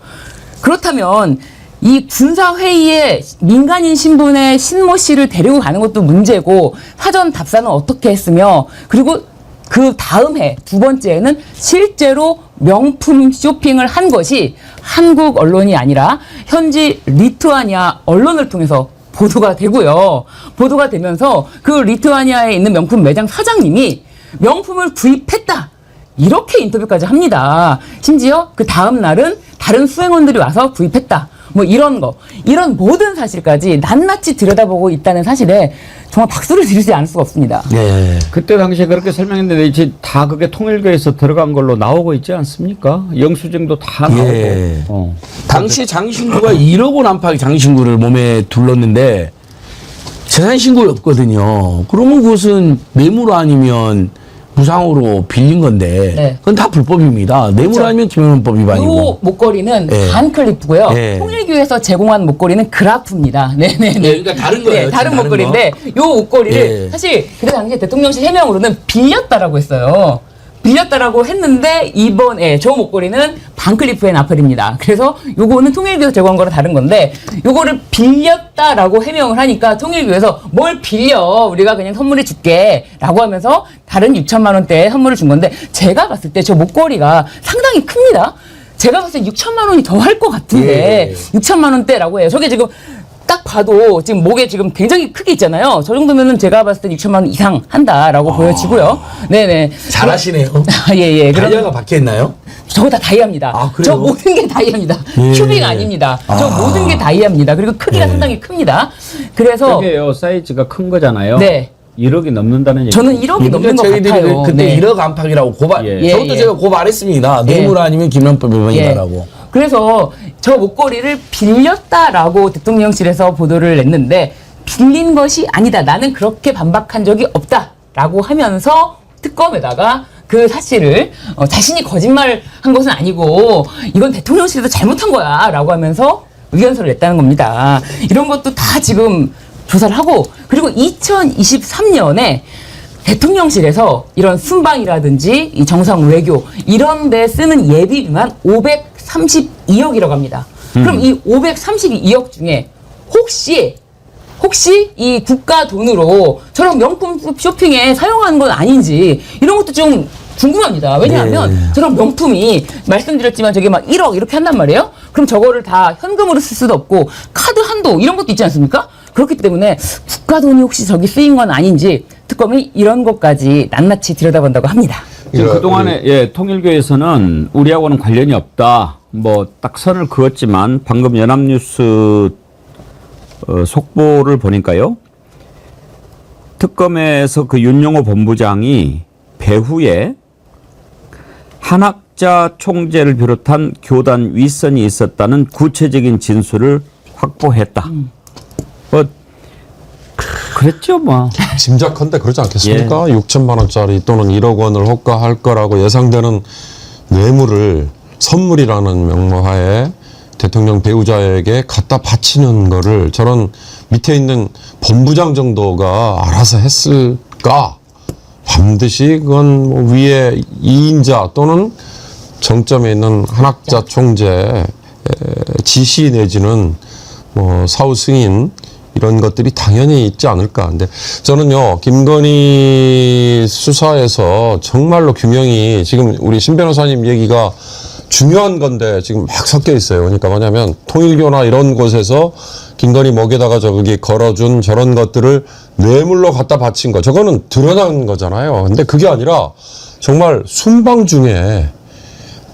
그렇다면 이 군사회의에 민간인 신분의 신모 씨를 데리고 가는 것도 문제고 사전 답사는 어떻게 했으며 그리고 그 다음 해 두 번째에는 실제로 명품 쇼핑을 한 것이 한국 언론이 아니라 현지 리투아니아 언론을 통해서 보도가 되고요. 보도가 되면서 그 리투아니아에 있는 명품 매장 사장님이 명품을 구입했다. 이렇게 인터뷰까지 합니다. 심지어 그 다음 날은 다른 수행원들이 와서 구입했다. 뭐 이런 거, 이런 모든 사실까지 낱낱이 들여다보고 있다는 사실에 정말 박수를 드리지 않을 수가 없습니다. 네. 그때 당시에 그렇게 설명했는데 이제 다 그게 통일교에서 들어간 걸로 나오고 있지 않습니까? 영수증도 다 나오고. 예. 당시 장신구가 1억 원 안팎의 장신구를 몸에 둘렀는데 재산 신고가 없거든요. 그러면 그것은 뇌물 아니면 무상으로 빌린 건데 네. 그건 다 불법입니다. 뇌물 그렇죠. 아니면 김영란법이 이 아니고. 목걸이는 예. 반클리프고요. 예. 통일교에서 제공한 목걸이는 그라프입니다. 네네네. 그러니까 다른 거예요. 네, 다른 다른 목걸이인데 요 목걸이를 예. 사실 그때 당시에 대통령실 해명으로는 빌렸다라고 했어요. 빌렸다라고 했는데 이번에 저 목걸이는 반클리프의 나팔입니다. 그래서 요거는 통일교에서 제공한 거랑 다른 건데 요거를 빌렸다라고 해명을 하니까 통일교에서 뭘 빌려 우리가 그냥 선물해 줄게 라고 하면서 다른 6천만 원대의 선물을 준 건데 제가 봤을 때 저 목걸이가 상당히 큽니다. 제가 봤을 때 6천만 원이 더 할 것 같은데 6천만 원대라고 해요. 저게 지금 딱 봐도 지금 목에 지금 굉장히 크게 있잖아요. 저 정도면은 제가 봤을 때 6천만 원 이상 한다라고 보여지고요. 네네. 잘하시네요. 예. 다이아가 박혀 있나요? 저거 다 다이아입니다. 아, 그래요? 저 모든 게 다이아입니다. 예. 큐빅 아닙니다. 저 모든 게 다이아입니다. 그리고 크기가 상당히 큽니다. 그래서 그게요 사이즈가 큰 거잖아요. 네. 1억이 넘는다는 얘기. 저는 1억이 넘는 것 저희들이 같아요. 그때 네. 1억 안팎이라고 고발. 예. 저것도 예. 제가 고발했습니다. 예. 뇌물 아니면 김영란법 위반이다라고. 예. 그래서 저 목걸이를 빌렸다라고 대통령실에서 보도를 냈는데 빌린 것이 아니다. 나는 그렇게 반박한 적이 없다라고 하면서 특검에다가 그 사실을 자신이 거짓말을 한 것은 아니고 이건 대통령실에서 잘못한 거야라고 하면서 의견서를 냈다는 겁니다. 이런 것도 다 지금 조사를 하고 그리고 2023년에 대통령실에서 이런 순방이라든지 이 정상 외교 이런 데 쓰는 예비비만 532억이라고 합니다. 그럼 이 532억 중에 혹시 이 국가 돈으로 저런 명품 쇼핑에 사용한 건 아닌지 이런 것도 좀 궁금합니다. 왜냐하면 저런 명품이 말씀드렸지만 저게 막 1억 이렇게 한단 말이에요. 그럼 저거를 다 현금으로 쓸 수도 없고 카드 한도 이런 것도 있지 않습니까? 그렇기 때문에 국가 돈이 혹시 저기 쓰인 건 아닌지 특검이 이런 것까지 낱낱이 들여다본다고 합니다. 지금 그동안에 통일교에서는 우리하고는 관련이 없다. 뭐 딱 선을 그었지만 방금 연합뉴스 속보를 보니까요. 특검에서 그 윤영호 본부장이 배후에 한학자 총재를 비롯한 교단 윗선이 있었다는 구체적인 진술을 확보했다. 뭐 그랬죠 뭐. 짐작컨대 그러지 않겠습니까? 6천만 원짜리 또는 1억 원을 호가할 거라고 예상되는 뇌물을 선물이라는 명목하에 대통령 배우자에게 갖다 바치는 거를 저런 밑에 있는 본부장 정도가 알아서 했을까? 반드시 그건 뭐 위에 2인자 또는 정점에 있는 한학자 총재 지시 내지는 뭐 사후 승인 이런 것들이 당연히 있지 않을까. 근데 저는요, 김건희 수사에서 정말로 규명이 지금 우리 신 변호사님 얘기가 중요한 건데 지금 막 섞여 있어요. 그러니까 뭐냐면 통일교나 이런 곳에서 김건희 목에다가 저기 걸어준 저런 것들을 뇌물로 갖다 바친 거. 저거는 드러난 거잖아요. 근데 그게 아니라 정말 순방 중에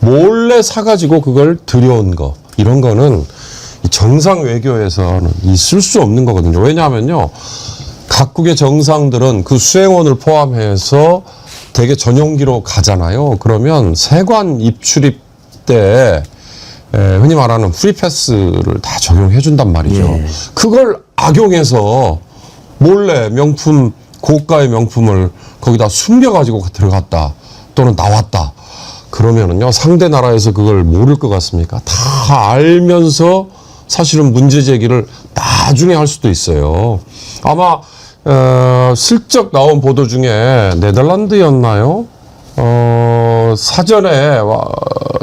몰래 사가지고 그걸 들여온 거. 이런 거는 정상 외교에서는 있을 수 없는 거거든요. 왜냐하면요, 각국의 정상들은 그 수행원을 포함해서 되게 전용기로 가잖아요. 그러면 세관 입출입 때 흔히 말하는 프리패스를 다 적용해 준단 말이죠. 그걸 악용해서 몰래 명품, 고가의 명품을 거기다 숨겨가지고 들어갔다 또는 나왔다. 그러면은요, 상대 나라에서 그걸 모를 것 같습니까? 다 알면서 사실은 문제 제기를 나중에 할 수도 있어요. 아마 슬쩍 나온 보도 중에 네덜란드였나요? 사전에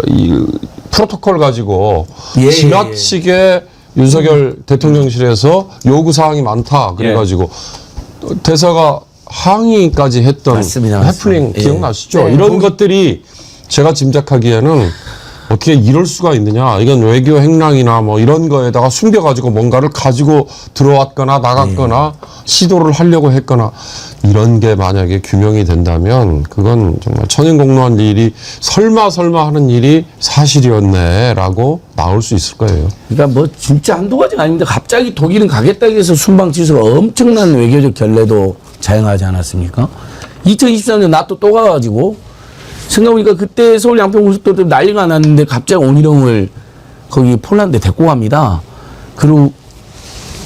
이 프로토콜 가지고 지나치게 윤석열 대통령실에서 요구사항이 많다. 그래가지고 대사가 항의까지 했던 맞습니다. 해프닝 맞습니다. 기억나시죠? 이런 것들이 제가 짐작하기에는 어떻게 이럴 수가 있느냐. 이건 외교 행랑이나 뭐 이런 거에다가 숨겨가지고 뭔가를 가지고 들어왔거나 나갔거나 시도를 하려고 했거나 이런 게 만약에 규명이 된다면 그건 정말 천연공로한 일이 설마 하는 일이 사실이었네라고 나올 수 있을 거예요. 그러니까 뭐 진짜 한두 가지가 아닌데 갑자기 독일은 가겠다 해서 순방지수로 엄청난 외교적 결례도 자행하지 않았습니까? 2023년 나토 또 가가지고 생각해보니까 그때 서울 양평고속도로 때문에 난리가 났는데 갑자기 온희룡을 거기 폴란드에 데리고 갑니다. 그리고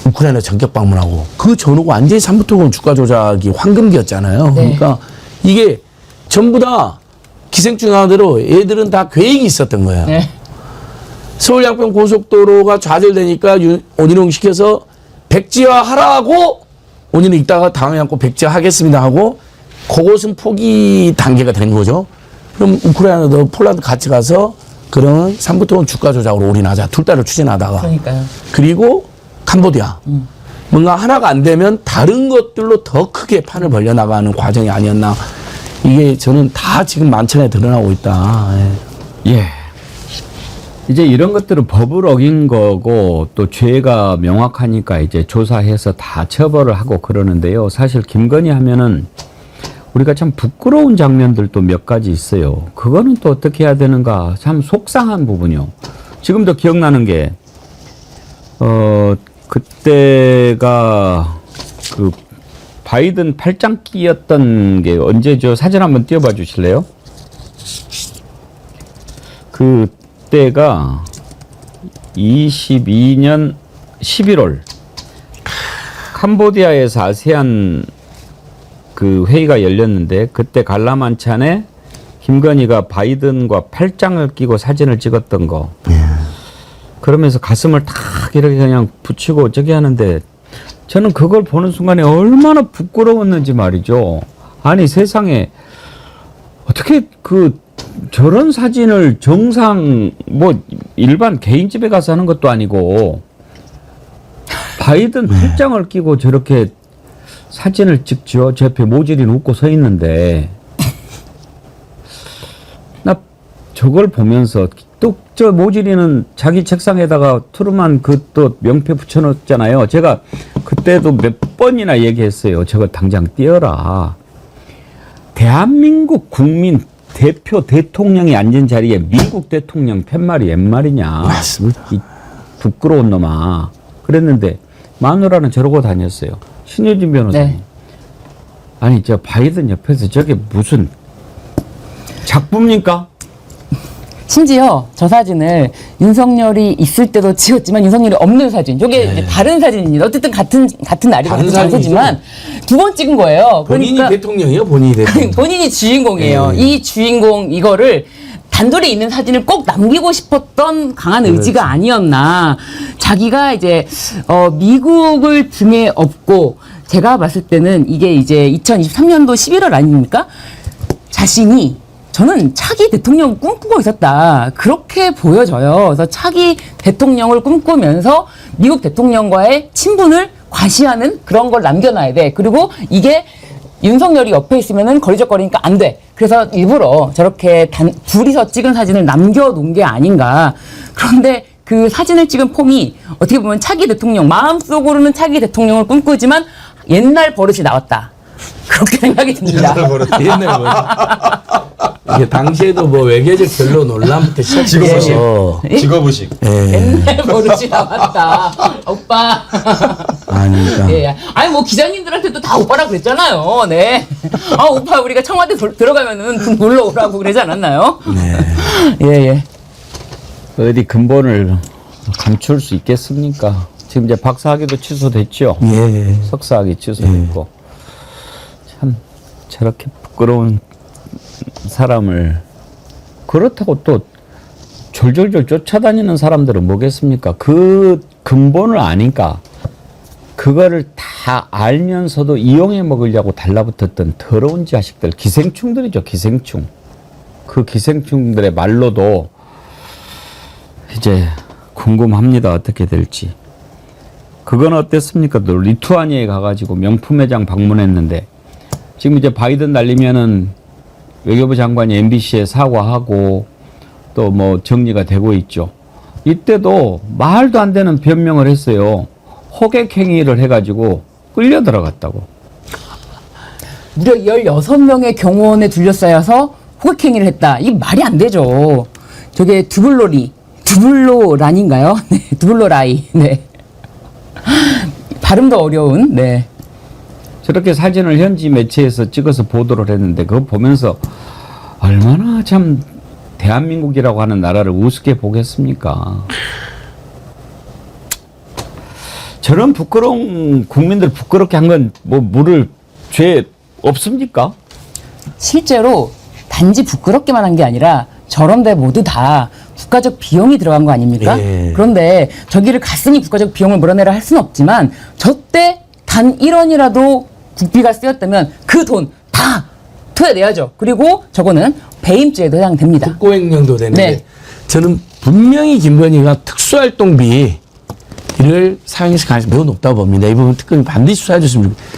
우크라이나 전격 방문하고 그 전후가 완전히 삼부토건 주가 조작이 황금기였잖아요. 그러니까 이게 전부 다 기생충 하나대로 얘들은 다 계획이 있었던 거예요. 서울 양평 고속도로가 좌절되니까 온희룡 시켜서 백지화 하라고 온희룡 있다가 당황해 갖고 백지화 하겠습니다 하고 그것은 포기 단계가 된 거죠. 그럼 우크라이나도 폴란드 같이 가서 그러면 삼부토건 주가 조작으로 올인하자. 둘 다를 추진하다가. 그러니까요. 그리고 캄보디아. 뭔가 하나가 안 되면 다른 것들로 더 크게 판을 벌려나가는 과정이 아니었나. 이게 저는 다 지금 만천에 드러나고 있다. 예. 이제 이런 것들은 법을 어긴 거고 또 죄가 명확하니까 이제 조사해서 다 처벌을 하고 그러는데요. 사실 김건희 하면은 우리가 참 부끄러운 장면들도 몇 가지 있어요. 그거는 또 어떻게 해야 되는가 참 속상한 부분이요. 지금도 기억나는 게 그때가 그 바이든 팔짱끼였던 게 언제죠? 사진 한번 띄워봐 주실래요? 그때가 22년 11월 캄보디아에서 아세안 그 회의가 열렸는데 그때 관람한찬에 김건희가 바이든과 팔짱을 끼고 사진을 찍었던 거. 그러면서 가슴을 탁 이렇게 그냥 붙이고 저기 하는데 저는 그걸 보는 순간에 얼마나 부끄러웠는지 말이죠. 아니 세상에 어떻게 그 저런 사진을 정상 뭐 일반 개인 집에 가서 하는 것도 아니고 바이든 팔짱을 끼고 저렇게 사진을 찍죠. 저 옆에 모질이는 웃고 서 있는데 나 저걸 보면서 또 저 모질이는 자기 책상에다가 트루만 그 또 명패 붙여놓잖아요. 제가 그때도 몇 번이나 얘기했어요. 저거 당장 띄어라. 대한민국 국민 대표 대통령이 앉은 자리에 미국 대통령 팻말이 옛말이냐. 맞습니다. 이 부끄러운 놈아. 그랬는데 마누라는 저러고 다녔어요. 신효진 변호사님. 아니 저 바이든 옆에서 저게 무슨 작품입니까? 심지어 저 사진을 윤석열이 있을 때도 찍었지만 윤석열이 없는 사진. 이게 이제 다른 사진입니다. 어쨌든 같은 날이고 같은 장소지만 두 번 찍은 거예요. 본인이 그러니까 대통령이에요, 본인이 대통령. 본인이 주인공이에요. 이 주인공 이거를 단둘이 있는 사진을 꼭 남기고 싶었던 강한 의지가 아니었나. 자기가 이제 미국을 등에 업고 제가 봤을 때는 이게 이제 2023년도 11월 아닙니까? 자신이 저는 차기 대통령을 꿈꾸고 있었다. 그렇게 보여져요. 그래서 차기 대통령을 꿈꾸면서 미국 대통령과의 친분을 과시하는 그런 걸 남겨놔야 돼. 그리고 이게 윤석열이 옆에 있으면은 거리적거리니까 안 돼. 그래서 일부러 저렇게 둘이서 찍은 사진을 남겨놓은 게 아닌가. 그런데 그 사진을 찍은 폼이 어떻게 보면 차기 대통령, 마음속으로는 차기 대통령을 꿈꾸지만 옛날 버릇이 나왔다. 그렇게 생각이 듭니다. 옛날 뭐. 이게 당시에도 뭐 외교적 결로 논란부터 시작해서 직업의식. 옛날 버릇이 나왔다. 오빠. 아니까. 예, 아니 뭐 기자님들한테도 다 오빠라 그랬잖아요. 네. 아 오빠 우리가 청와대 들어가면은 좀 놀러 오라고 그러지 않았나요? 네. 예. 어디 근본을 감출 수 있겠습니까? 지금 이제 박사학위도 취소됐죠. 예. 석사학위 취소됐고 참 저렇게 부끄러운 사람을 그렇다고 또 졸졸졸 쫓아다니는 사람들은 뭐겠습니까? 그 근본을 아니까 그거를 다 알면서도 이용해 먹으려고 달라붙었던 더러운 자식들, 기생충들이죠, 기생충. 그 기생충들의 말로도 이제 궁금합니다. 어떻게 될지. 그건 어땠습니까? 또 리투아니아에 가가지고 명품 매장 방문했는데 지금 이제 바이든 날리면은 외교부 장관이 MBC에 사과하고 또 뭐 정리가 되고 있죠. 이때도 말도 안 되는 변명을 했어요. 호객 행위를 해가지고 끌려 들어갔다고. 무려 16명의 경호원에 둘러싸여서 호객행위를 했다. 이게 말이 안 되죠. 저게 두블로란인가요? 네, 두블로라이. 네. 발음도 어려운. 네. 저렇게 사진을 현지 매체에서 찍어서 보도를 했는데 그거 보면서 얼마나 참 대한민국이라고 하는 나라를 우습게 보겠습니까? 저런 부끄러운 국민들 부끄럽게 한 건 뭐 물을 죄 없습니까? 실제로 단지 부끄럽게만 한 게 아니라 저런 데 모두 다 국가적 비용이 들어간 거 아닙니까? 예. 그런데 저기를 갔으니 국가적 비용을 물어내라 할 수는 없지만 저때 단 1원이라도 국비가 쓰였다면 그 돈 다 토해내야죠. 그리고 저거는 배임죄에도 해당됩니다. 국고행령도 되는데 네. 저는 분명히 김건희가 특수활동비를 사용했을 가능성이 매우 높다고 봅니다. 이 부분 특검이 반드시 수사해 줬으면 좋겠습니다.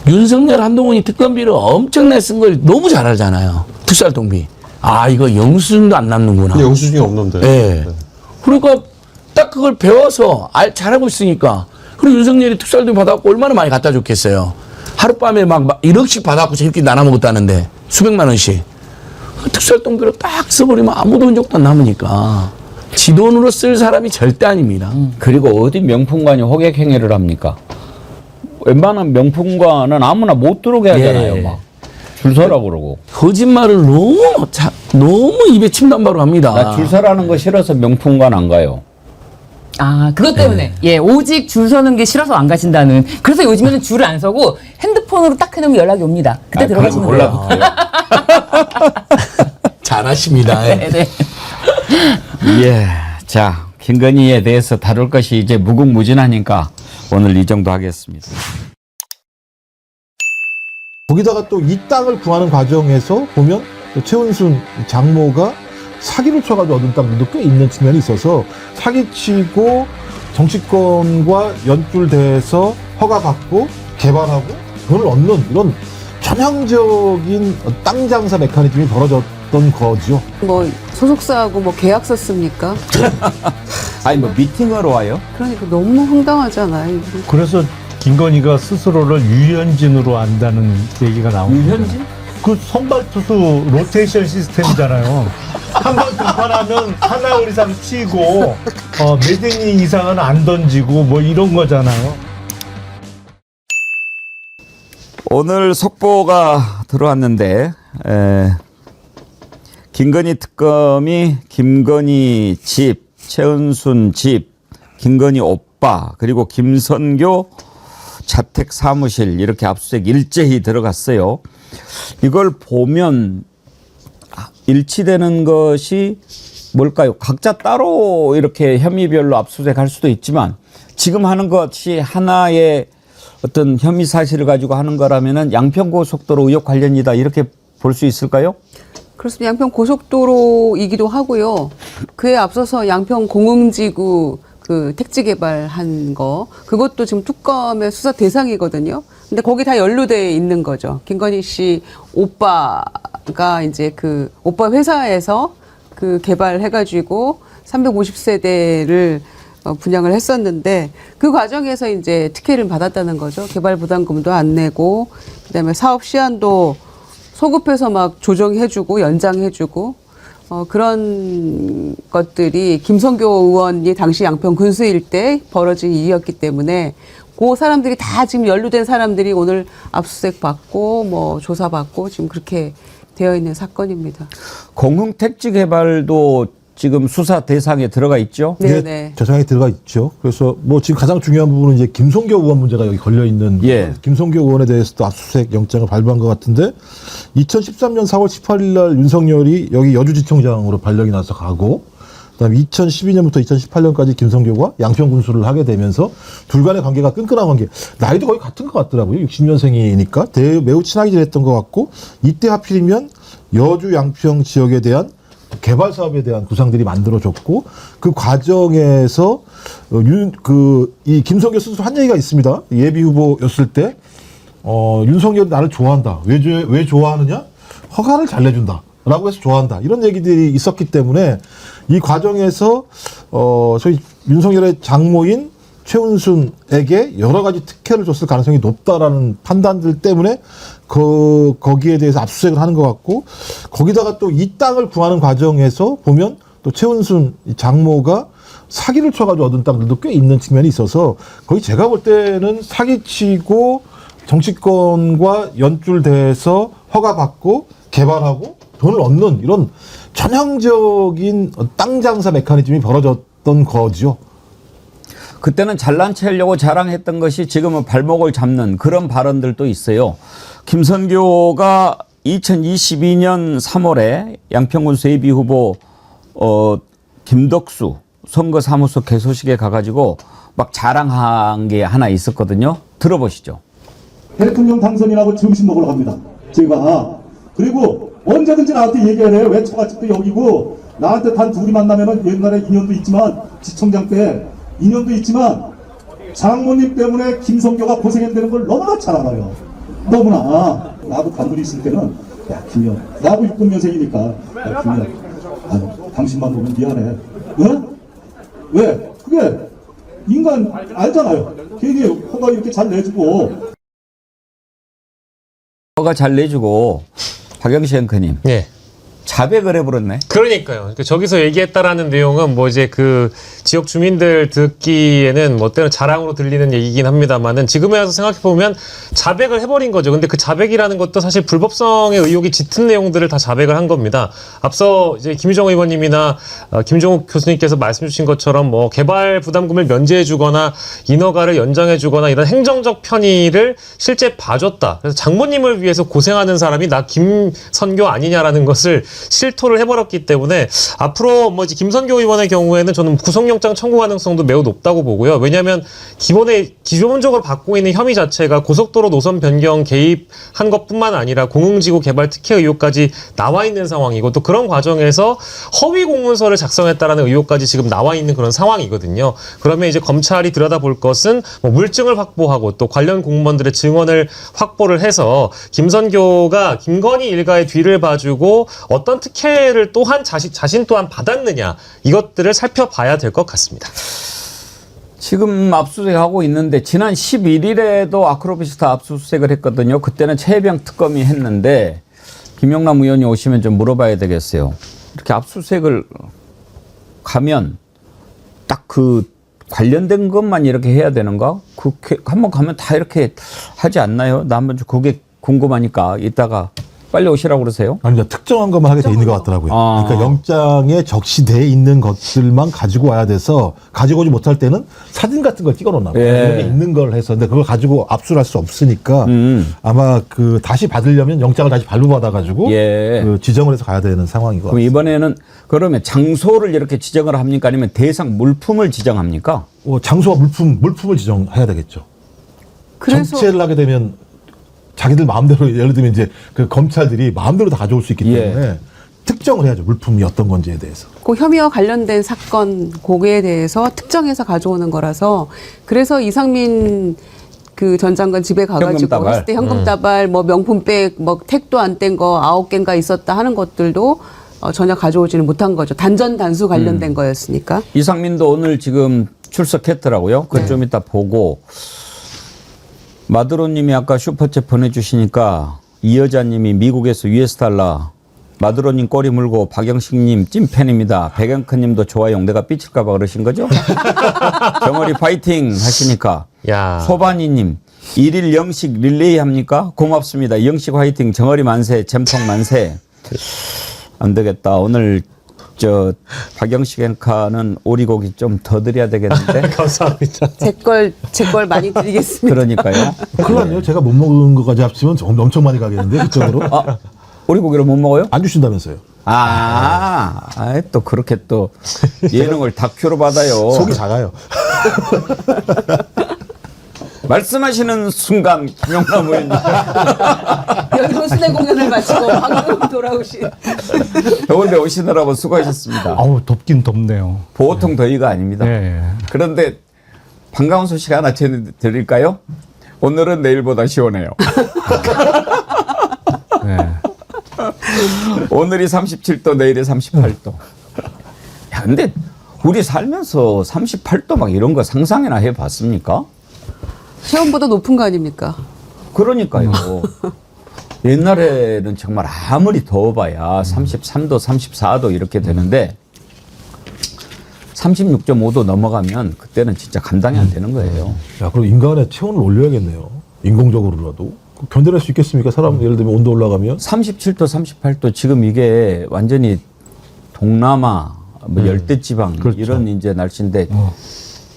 윤석열, 한동훈이 특검비를 엄청나게 쓴 걸 너무 잘 알잖아요. 특수활동비. 아, 이거 영수증도 안 남는구나. 근데 영수증이 없는데. 예. 그러니까 딱 그걸 배워서 잘하고 있으니까. 그리고 윤석열이 특수활동 받아갖고 얼마나 많이 갖다 줬겠어요. 하룻밤에 막 1억씩 받아갖고 재밌게 나눠 먹었다는데 수백만 원씩. 특수활동비로 딱 써버리면 아무도 흔적도 안 남으니까. 지 돈으로 쓸 사람이 절대 아닙니다. 그리고 어디 명품관이 호객 행위를 합니까? 웬만한 명품관은 아무나 못 들어오게 하잖아요. 예. 막 줄 서라고 그러고. 거짓말을 너무 입에 침 담바로 합니다. 나 줄 서라는 거 싫어서 명품관 안 가요. 아, 그것 때문에. 예, 오직 줄 서는 게 싫어서 안 가신다는. 그래서 요즘에는 줄을 안 서고 핸드폰으로 딱 해놓으면 연락이 옵니다. 그때 들어가시면 돼요. 잘하십니다. 네, 네. 예. 자, 김건희에 대해서 다룰 것이 이제 무궁무진하니까 오늘 이 정도 하겠습니다. 거기다가 또 이 땅을 구하는 과정에서 보면 또 최은순 장모가 사기를 쳐가지고 얻은 땅들도 꽤 있는 측면이 있어서 사기치고 정치권과 연줄돼서 허가받고 개발하고 돈을 얻는 이런 전형적인 땅 장사 메커니즘이 벌어졌던 거죠. 뭐 소속사하고 뭐 계약서 씁니까? 아니 뭐 미팅하러 와요? 그러니까 너무 황당하잖아요. 이거. 그래서 김건희가 스스로를 유현진으로 안다는 얘기가 나옵니다. 유현진? 그 선발 투수 로테이션 시스템이잖아요. 한 번 등판하면 하나울 이상 치고 몇 이닝 이상은 안 던지고 뭐 이런 거잖아요. 오늘 속보가 들어왔는데 김건희 특검이 김건희 집, 최은순 집, 김건희 오빠 그리고 김선교 자택 사무실 이렇게 압수수색 일제히 들어갔어요. 이걸 보면 일치되는 것이 뭘까요? 각자 따로 이렇게 혐의별로 압수수색할 수도 있지만 지금 하는 것이 하나의 어떤 혐의 사실을 가지고 하는 거라면은 양평고속도로 의혹 관련이다 이렇게 볼 수 있을까요? 그렇습니다. 양평 고속도로이기도 하고요. 그에 앞서서 양평 공흥지구 그 택지 개발한 거 그것도 지금 특검의 수사 대상이거든요. 근데 거기 다 연루돼 있는 거죠. 김건희 씨 오빠가 이제 그 오빠 회사에서 그 개발해가지고 350세대를 분양을 했었는데 그 과정에서 이제 특혜를 받았다는 거죠. 개발 부담금도 안 내고 그다음에 사업 시한도 소급해서 막 조정해주고 연장해주고 그런 것들이 김성교 의원이 당시 양평 군수일 때 벌어진 일이었기 때문에 그 사람들이 다 지금 연루된 사람들이 오늘 압수수색 받고 뭐 조사 받고 지금 그렇게 되어 있는 사건입니다. 공흥 택지 개발도 지금 수사 대상에 들어가 있죠? 네. 대상에 들어가 있죠. 그래서 뭐 지금 가장 중요한 부분은 이제 김성교 의원 문제가 여기 걸려 있는 예. 김성교 의원에 대해서도 압수수색 영장을 발부한 것 같은데 2013년 4월 18일 날 윤석열이 여기 여주지청장으로 발령이 나서 가고 그다음에 2012년부터 2018년까지 김성교가 양평 군수를 하게 되면서 둘 간의 관계가 끈끈한 관계. 나이도 거의 같은 것 같더라고요. 60년생이니까 매우 친하게 지냈던 것 같고 이때 하필이면 여주 양평 지역에 대한 개발 사업에 대한 구상들이 만들어졌고 그 과정에서 이 김성교 스스로 한 얘기가 있습니다. 예비 후보였을 때 윤석열이 나를 좋아한다. 왜 좋아하느냐? 허가를 잘 내준다. 라고 해서 좋아한다. 이런 얘기들이 있었기 때문에 이 과정에서 소위 윤석열의 장모인 최은순에게 여러 가지 특혜를 줬을 가능성이 높다라는 판단들 때문에 거기에 대해서 압수수색을 하는 것 같고, 거기다가 또 이 땅을 구하는 과정에서 보면 또 최은순 장모가 사기를 쳐가지고 얻은 땅들도 꽤 있는 측면이 있어서 거의 제가 볼 때는 사기치고 정치권과 연줄돼서 허가받고 개발하고 돈을 얻는 이런 전형적인 땅 장사 메커니즘이 벌어졌던 거죠. 그때는 잘난 체 하려고 자랑했던 것이 지금은 발목을 잡는 그런 발언들도 있어요. 김선교가 2022년 3월에 양평군수 예비 후보 김덕수 선거사무소 개소식에 가가지고 막 자랑한 게 하나 있었거든요. 들어보시죠. 대통령 당선인하고 점심 먹으러 갑니다. 제가. 그리고 언제든지 나한테 얘기를 해요. 왜 처갓집도 여기고 나한테 단 둘이 만나면은 옛날에 인연도 있지만 지청장 때 인연도 있지만 장모님 때문에 김성교가 고생했다는 걸 너무나 잘 알아요. 너무나. 나하고 단둘이 있을 때는 야 김영 나하고 60년생이니까 야 김영 아유 당신만 보면 미안해. 응? 왜? 그게 인간 알잖아요. 괜히 허가 이렇게 잘 내주고 허가 잘 내주고 박영시 앵커님. 예. 자백을 해버렸네. 그러니까요. 저기서 얘기했다라는 내용은 뭐 이제 그 지역 주민들 듣기에는 뭐 때는 자랑으로 들리는 얘기긴 합니다만은 지금에 와서 생각해보면 자백을 해버린 거죠. 근데 그 자백이라는 것도 사실 불법성의 의혹이 짙은 내용들을 다 자백을 한 겁니다. 앞서 이제 김유정 의원님이나 김종욱 교수님께서 말씀 주신 것처럼 뭐 개발 부담금을 면제해주거나 인허가를 연장해주거나 이런 행정적 편의를 실제 봐줬다. 그래서 장모님을 위해서 고생하는 사람이 나 김선교 아니냐라는 것을 실토를 해버렸기 때문에 앞으로 뭐 이제 김선교 의원의 경우에는 저는 구속영장 청구 가능성도 매우 높다고 보고요. 왜냐하면 기본적으로 받고 있는 혐의 자체가 고속도로 노선 변경 개입한 것뿐만 아니라 공흥지구 개발 특혜 의혹까지 나와 있는 상황이고 또 그런 과정에서 허위 공문서를 작성했다라는 의혹까지 지금 나와 있는 그런 상황이거든요. 그러면 이제 검찰이 들여다볼 것은 뭐 물증을 확보하고 또 관련 공무원들의 증언을 확보를 해서 김선교가 김건희 일가의 뒤를 봐주고 어떤 특혜를 또한 자신 또한 받았느냐 이것들을 살펴봐야 될 것 같습니다. 지금 압수수색하고 있는데 지난 11일에도 아크로비스타 압수수색을 했거든요. 그때는 최혜병 특검이 했는데 김영남 의원이 오시면 좀 물어봐야 되겠어요. 이렇게 압수수색을 가면 딱 그 관련된 것만 이렇게 해야 되는가? 한번 가면 다 이렇게 하지 않나요? 나 한번 좀 그게 궁금하니까 이따가 빨리 오시라고 그러세요? 아니, 특정한 것만 하게 돼 있는 것 같더라고요. 그러니까 영장에 적시돼 있는 것들만 가지고 와야 돼서 가지고 오지 못할 때는 사진 같은 걸 찍어 놓나 봐요. 여기 있는 걸 해서. 근데 그걸 가지고 압수를 할 수 없으니까 아마 다시 받으려면 영장을 다시 발부받아가지고 지정을 해서 가야 되는 상황인 것 같아요. 그럼 이번에는 그러면 장소를 이렇게 지정을 합니까? 아니면 대상 물품을 지정합니까? 장소와 물품을 지정해야 되겠죠. 그래서 정체를 하게 되면 자기들 마음대로 예를 들면 이제 그 검찰들이 마음대로 다 가져올 수 있기 때문에 특정을 해야죠. 물품이 어떤 건지에 대해서. 그 혐의와 관련된 사건 고개에 대해서 특정해서 가져오는 거라서 그래서 이상민 그 전 장관 집에 가가지고 했을 때 현금 다발, 뭐 명품백, 뭐 택도 안 뗀 거 9개인가 있었다 하는 것들도 전혀 가져오지는 못한 거죠. 단전 단수 관련된 거였으니까. 이상민도 오늘 지금 출석했더라고요. 그거 좀 이따 보고. 마드로님이 아까 슈퍼챗 보내주시니까 이 여자님이 미국에서 $, 마드로님 꼬리 물고 박영식님 찐팬입니다. 백영크님도 좋아요. 내가 삐칠까봐 그러신 거죠? 정어리 파이팅 하시니까 소바니님 1일 영식 릴레이 합니까? 고맙습니다. 영식 화이팅. 정어리 만세. 잼통 만세. 안 되겠다. 오늘 박영식 앵커는 오리고기 좀 더 드려야 되겠는데. 감사합니다. 제 걸 많이 드리겠습니다. 그러니까요. 큰일 났네요. 제가 못 먹은 거까지 합치면 엄청 많이 가겠는데 그쪽으로. 오리고기를 못 먹어요? 안 주신다면서요. 또 그렇게 또 예능을 다큐로 받아요. 속이 작아요. 말씀하시는 순간 김영남 의원님 열고 수대 공연을 마치고 방금 돌아오신. 더운데 오시느라고 수고하셨습니다. 아우 덥긴 덥네요. 보통 더위가 아닙니다. 네. 그런데 반가운 소식 하나 전해드릴까요? 오늘은 내일보다 시원해요. 네. 오늘이 37도, 내일이 38도. 야, 근데 우리 살면서 38도 막 이런 거 상상이나 해봤습니까? 시험보다 높은 거 아닙니까? 그러니까요. 옛날에는 정말 아무리 더워봐야 33도, 34도 이렇게 되는데 36.5도 넘어가면 그때는 진짜 감당이 안 되는 거예요. 야, 그럼 인간의 체온을 올려야겠네요. 인공적으로라도. 견뎌낼 수 있겠습니까? 사람 예를 들면 온도 올라가면? 37도, 38도 지금 이게 완전히 동남아, 뭐 열대지방 그렇죠. 이런 이제 날씨인데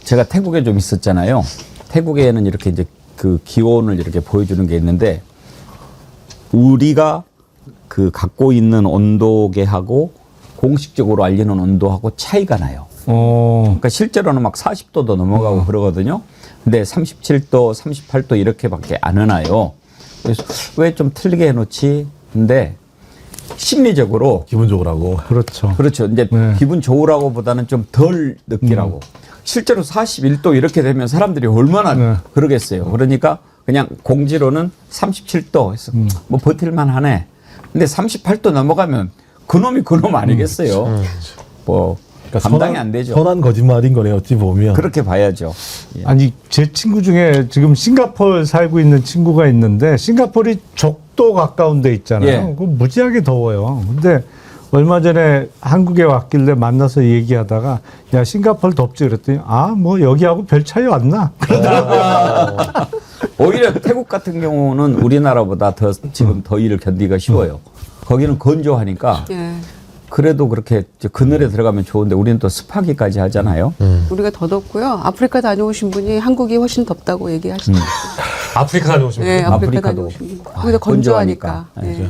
제가 태국에 좀 있었잖아요. 태국에는 이렇게 이제 그 기온을 이렇게 보여주는 게 있는데 우리가 그 갖고 있는 온도계하고 공식적으로 알리는 온도하고 차이가 나요. 그러니까 실제로는 막 40도도 넘어가고 그러거든요. 근데 37도, 38도 이렇게밖에 안 해놔요. 그래서 왜 좀 틀리게 해놓지? 근데 심리적으로 기분 좋으라고. 그렇죠. 그렇죠. 이제 기분 좋으라고 보다는 좀 덜 느끼라고. 실제로 41도 이렇게 되면 사람들이 얼마나 그러겠어요. 그러니까 그냥 공지로는 37도 해서 뭐 버틸만 하네. 근데 38도 넘어가면 그놈이 그놈 아니겠어요. 뭐 그러니까 감당이 안 되죠. 선한 거짓말인 거네요. 어찌 보면. 그렇게 봐야죠. 아니 제 친구 중에 지금 싱가포르 살고 있는 친구가 있는데 싱가포르이 적도 가까운 데 있잖아요. 예. 그 무지하게 더워요. 근데 얼마 전에 한국에 왔길래 만나서 얘기하다가 야 싱가포르 덥지 그랬더니 아 뭐 여기하고 별 차이 안 나. 오히려 태국 같은 경우는 우리나라보다 더 지금 더위를 견디기가 쉬워요. 거기는 건조하니까 예. 그래도 그렇게 그늘에 들어가면 좋은데 우리는 또 습하기까지 하잖아요. 우리가 더 덥고요. 아프리카 다녀오신 분이 한국이 훨씬 덥다고 얘기하시더라고요. 아프리카 다녀오신 분. 네, 아프리카 아프리카도. 다녀오신 분. 거기다 건조하니까. 예.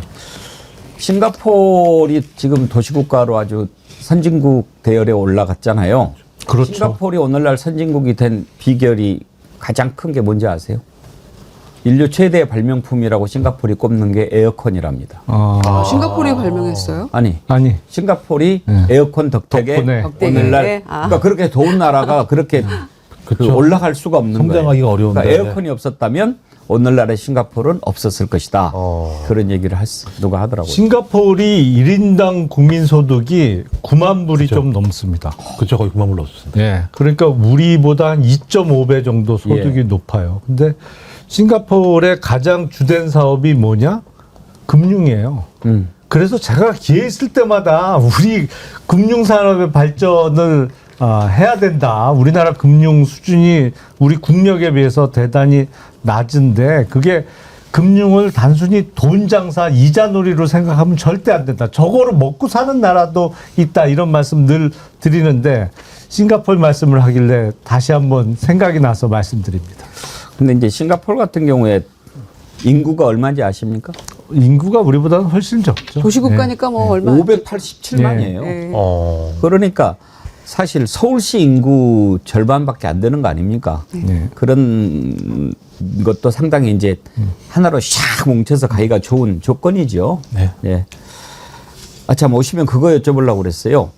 싱가포르이 지금 도시국가로 아주 선진국 대열에 올라갔잖아요. 그렇죠. 싱가포르이 오늘날 선진국이 된 비결이 가장 큰 게 뭔지 아세요? 인류 최대 발명품이라고 싱가포르이 꼽는 게 에어컨이랍니다. 싱가포르에 발명했어요? 아니, 싱가포르이 에어컨 덕택에 덕분에. 오늘날 그러니까 그렇게 더운 나라가 그렇게 그 올라갈 수가 없는 거예요. 성장하기가 어려운데. 그러니까 에어컨이 없었다면 오늘날의 싱가포르는 없었을 것이다. 그런 얘기를 누가 하더라고요. 싱가포르이 1인당 국민소득이 9만 불이 좀 넘습니다. 그렇죠. 거의 9만 불 넘습니다. 예. 그러니까 우리보다 한 2.5배 정도 소득이 높아요. 근데 싱가포르의 가장 주된 사업이 뭐냐? 금융이에요. 그래서 제가 기회 있을 때마다 우리 금융산업의 발전을 해야 된다. 우리나라 금융 수준이 우리 국력에 비해서 대단히 낮은데 그게 금융을 단순히 돈 장사 이자놀이로 생각하면 절대 안 된다. 저거로 먹고 사는 나라도 있다. 이런 말씀 늘 드리는데 싱가포르 말씀을 하길래 다시 한번 생각이 나서 말씀드립니다. 근데 이제 싱가포르 같은 경우에 인구가 얼마인지 아십니까? 인구가 우리보다는 훨씬 적죠. 도시국가니까 뭐 얼마 587만이에요. 네. 그러니까 사실 서울시 인구 절반밖에 안 되는 거 아닙니까? 네. 그런 것도 상당히 이제 하나로 샥 뭉쳐서 가기가 좋은 조건이죠. 네. 참 오시면 그거 여쭤보려고 그랬어요.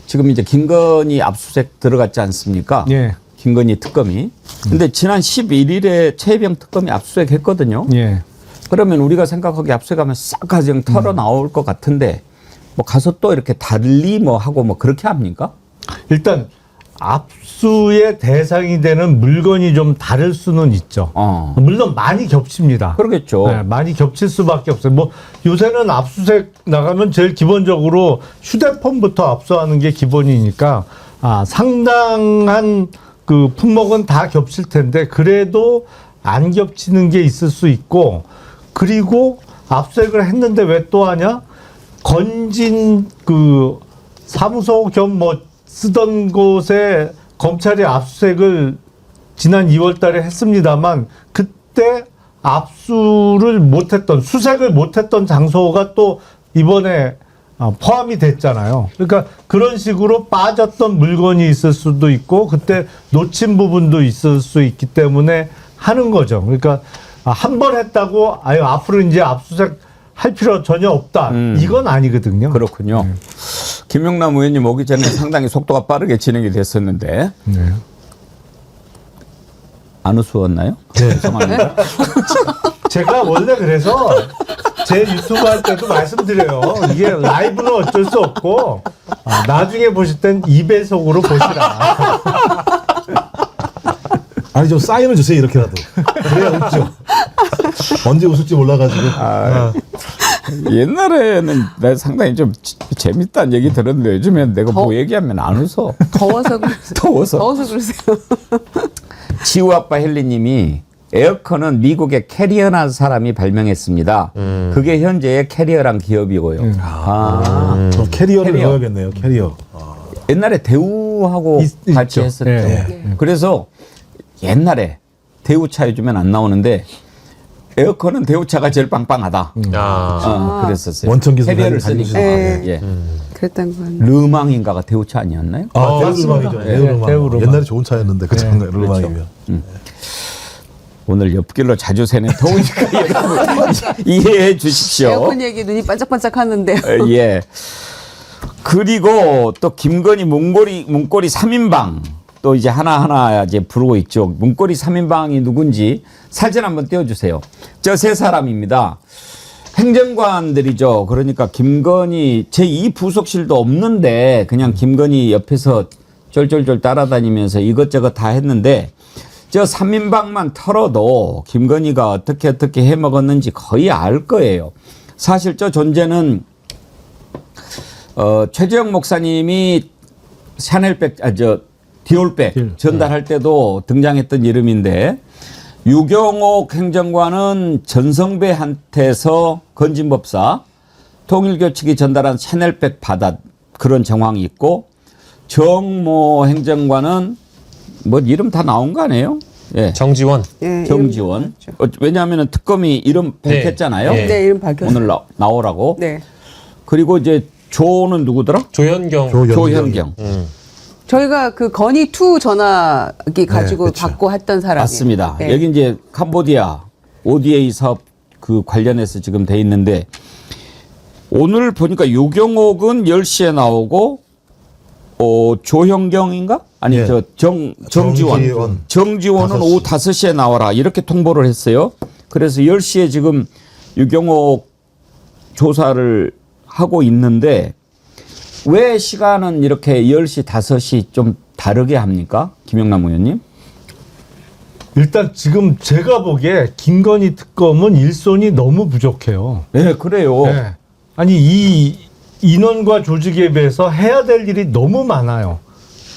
지금 이제 김건희 압수수색 들어갔지 않습니까? 예. 김건희 특검이. 근데 지난 11일에 최혜병 특검이 압수수색 했거든요. 예. 그러면 우리가 생각하기에 압수수색하면 싹 그냥 털어 나올 것 같은데 뭐 가서 또 이렇게 달리 뭐 하고 뭐 그렇게 합니까? 일단 압수의 대상이 되는 물건이 좀 다를 수는 있죠. 물론 많이 겹칩니다. 그러겠죠. 네, 많이 겹칠 수밖에 없어요. 뭐 요새는 압수수색 나가면 제일 기본적으로 휴대폰부터 압수하는 게 기본이니까 상당한 그 품목은 다 겹칠 텐데 그래도 안 겹치는 게 있을 수 있고 그리고 압수수색을 했는데 왜 또 하냐? 건진 그 사무소 겸 뭐 쓰던 곳에 검찰이 압수수색을 지난 2월 달에 했습니다만 그때 압수를 못했던 수색을 못했던 장소가 또 이번에 포함이 됐잖아요. 그러니까 그런 식으로 빠졌던 물건이 있을 수도 있고 그때 놓친 부분도 있을 수 있기 때문에 하는 거죠. 그러니까 한 번 했다고 아유 앞으로 이제 압수수색 할 필요 전혀 없다. 이건 아니거든요. 그렇군요. 김영남 의원님 오기 전에 상당히 속도가 빠르게 진행이 됐었는데 안 우스웠나요? 네. 죄송합니다. 제가 원래 그래서 제 유튜브 할 때도 말씀드려요. 이게 라이브는 어쩔 수 없고 나중에 보실 땐 2배속으로 보시라. 아니 좀 사인을 주세요 이렇게라도. 그래야 웃죠. 언제 웃을지 몰라가지고. 옛날에는 내가 상당히 좀 재밌다는 얘기 들었는데 요즘엔 내가 뭐 얘기하면 안 웃어. 더워서 그러세요. 더워서 그러세요. 지우 아빠 헬리님이 에어컨은 미국의 캐리어라는 사람이 발명했습니다. 그게 현재의 캐리어란 기업이고요. 그럼 캐리어를 캐리어. 넣어야겠네요. 캐리어. 옛날에 대우하고 같이 있죠. 했었죠. 네. 그래서 옛날에 대우차 요즘엔 안 나오는데 에어컨은 대우차가 제일 빵빵하다. 그랬었어요. 원천 기술 캐리어를 가지고 쓰니까. 네. 예. 그랬던 건. 르망인가가 대우차 아니었나요? 대우르망이죠. 대우르망. 옛날에 좋은 차였는데 그 차가 르망이면. 오늘 옆길로 자주 새는 더우니까 여러분 이해해 주십시오. 에어컨 얘기 눈이 반짝반짝 하는데요. 예. 그리고 또 김건희 문고리 3인방 또 이제 하나하나 이제 부르고 있죠. 문고리 3인방이 누군지 사진 한번 띄워주세요. 저 세 사람입니다. 행정관들이죠. 그러니까 김건희 제2부속실도 없는데 그냥 김건희 옆에서 쫄쫄쫄 따라다니면서 이것저것 다 했는데 저 3인방만 털어도 김건희가 어떻게 해먹었는지 거의 알 거예요. 사실 저 존재는 최재형 목사님이 샤넬백 디올백 전달할 때도 등장했던 이름인데 유경옥 행정관은 전성배한테서 건진법사 통일교 측이 전달한 샤넬백 받아 그런 정황이 있고 정모 행정관은 뭐 이름 다 나온 거 아니에요? 예. 정지원. 정지원. 왜냐하면 특검이 이름 밝혔잖아요. 네, 이름 밝혔어요. 오늘 나오라고. 네. 그리고 이제 조는 누구더라? 조현경. 조현경. 저희가 그 건의2 전화기 가지고 받고 했던 사람이에요. 맞습니다. 네. 여기 이제 캄보디아 ODA 사업 그 관련해서 지금 돼 있는데 오늘 보니까 유경옥은 10시에 나오고 조현경인가? 아니 네. 정지원. 정지원은 5시. 오후 5시에 나와라. 이렇게 통보를 했어요. 그래서 10시에 지금 유경옥 조사를 하고 있는데 왜 시간은 이렇게 10시, 5시 좀 다르게 합니까? 김영남 의원님? 일단 지금 제가 보기에 김건희 특검은 일손이 너무 부족해요. 네, 그래요. 네. 아니 이 인원과 조직에 비해서 해야 될 일이 너무 많아요.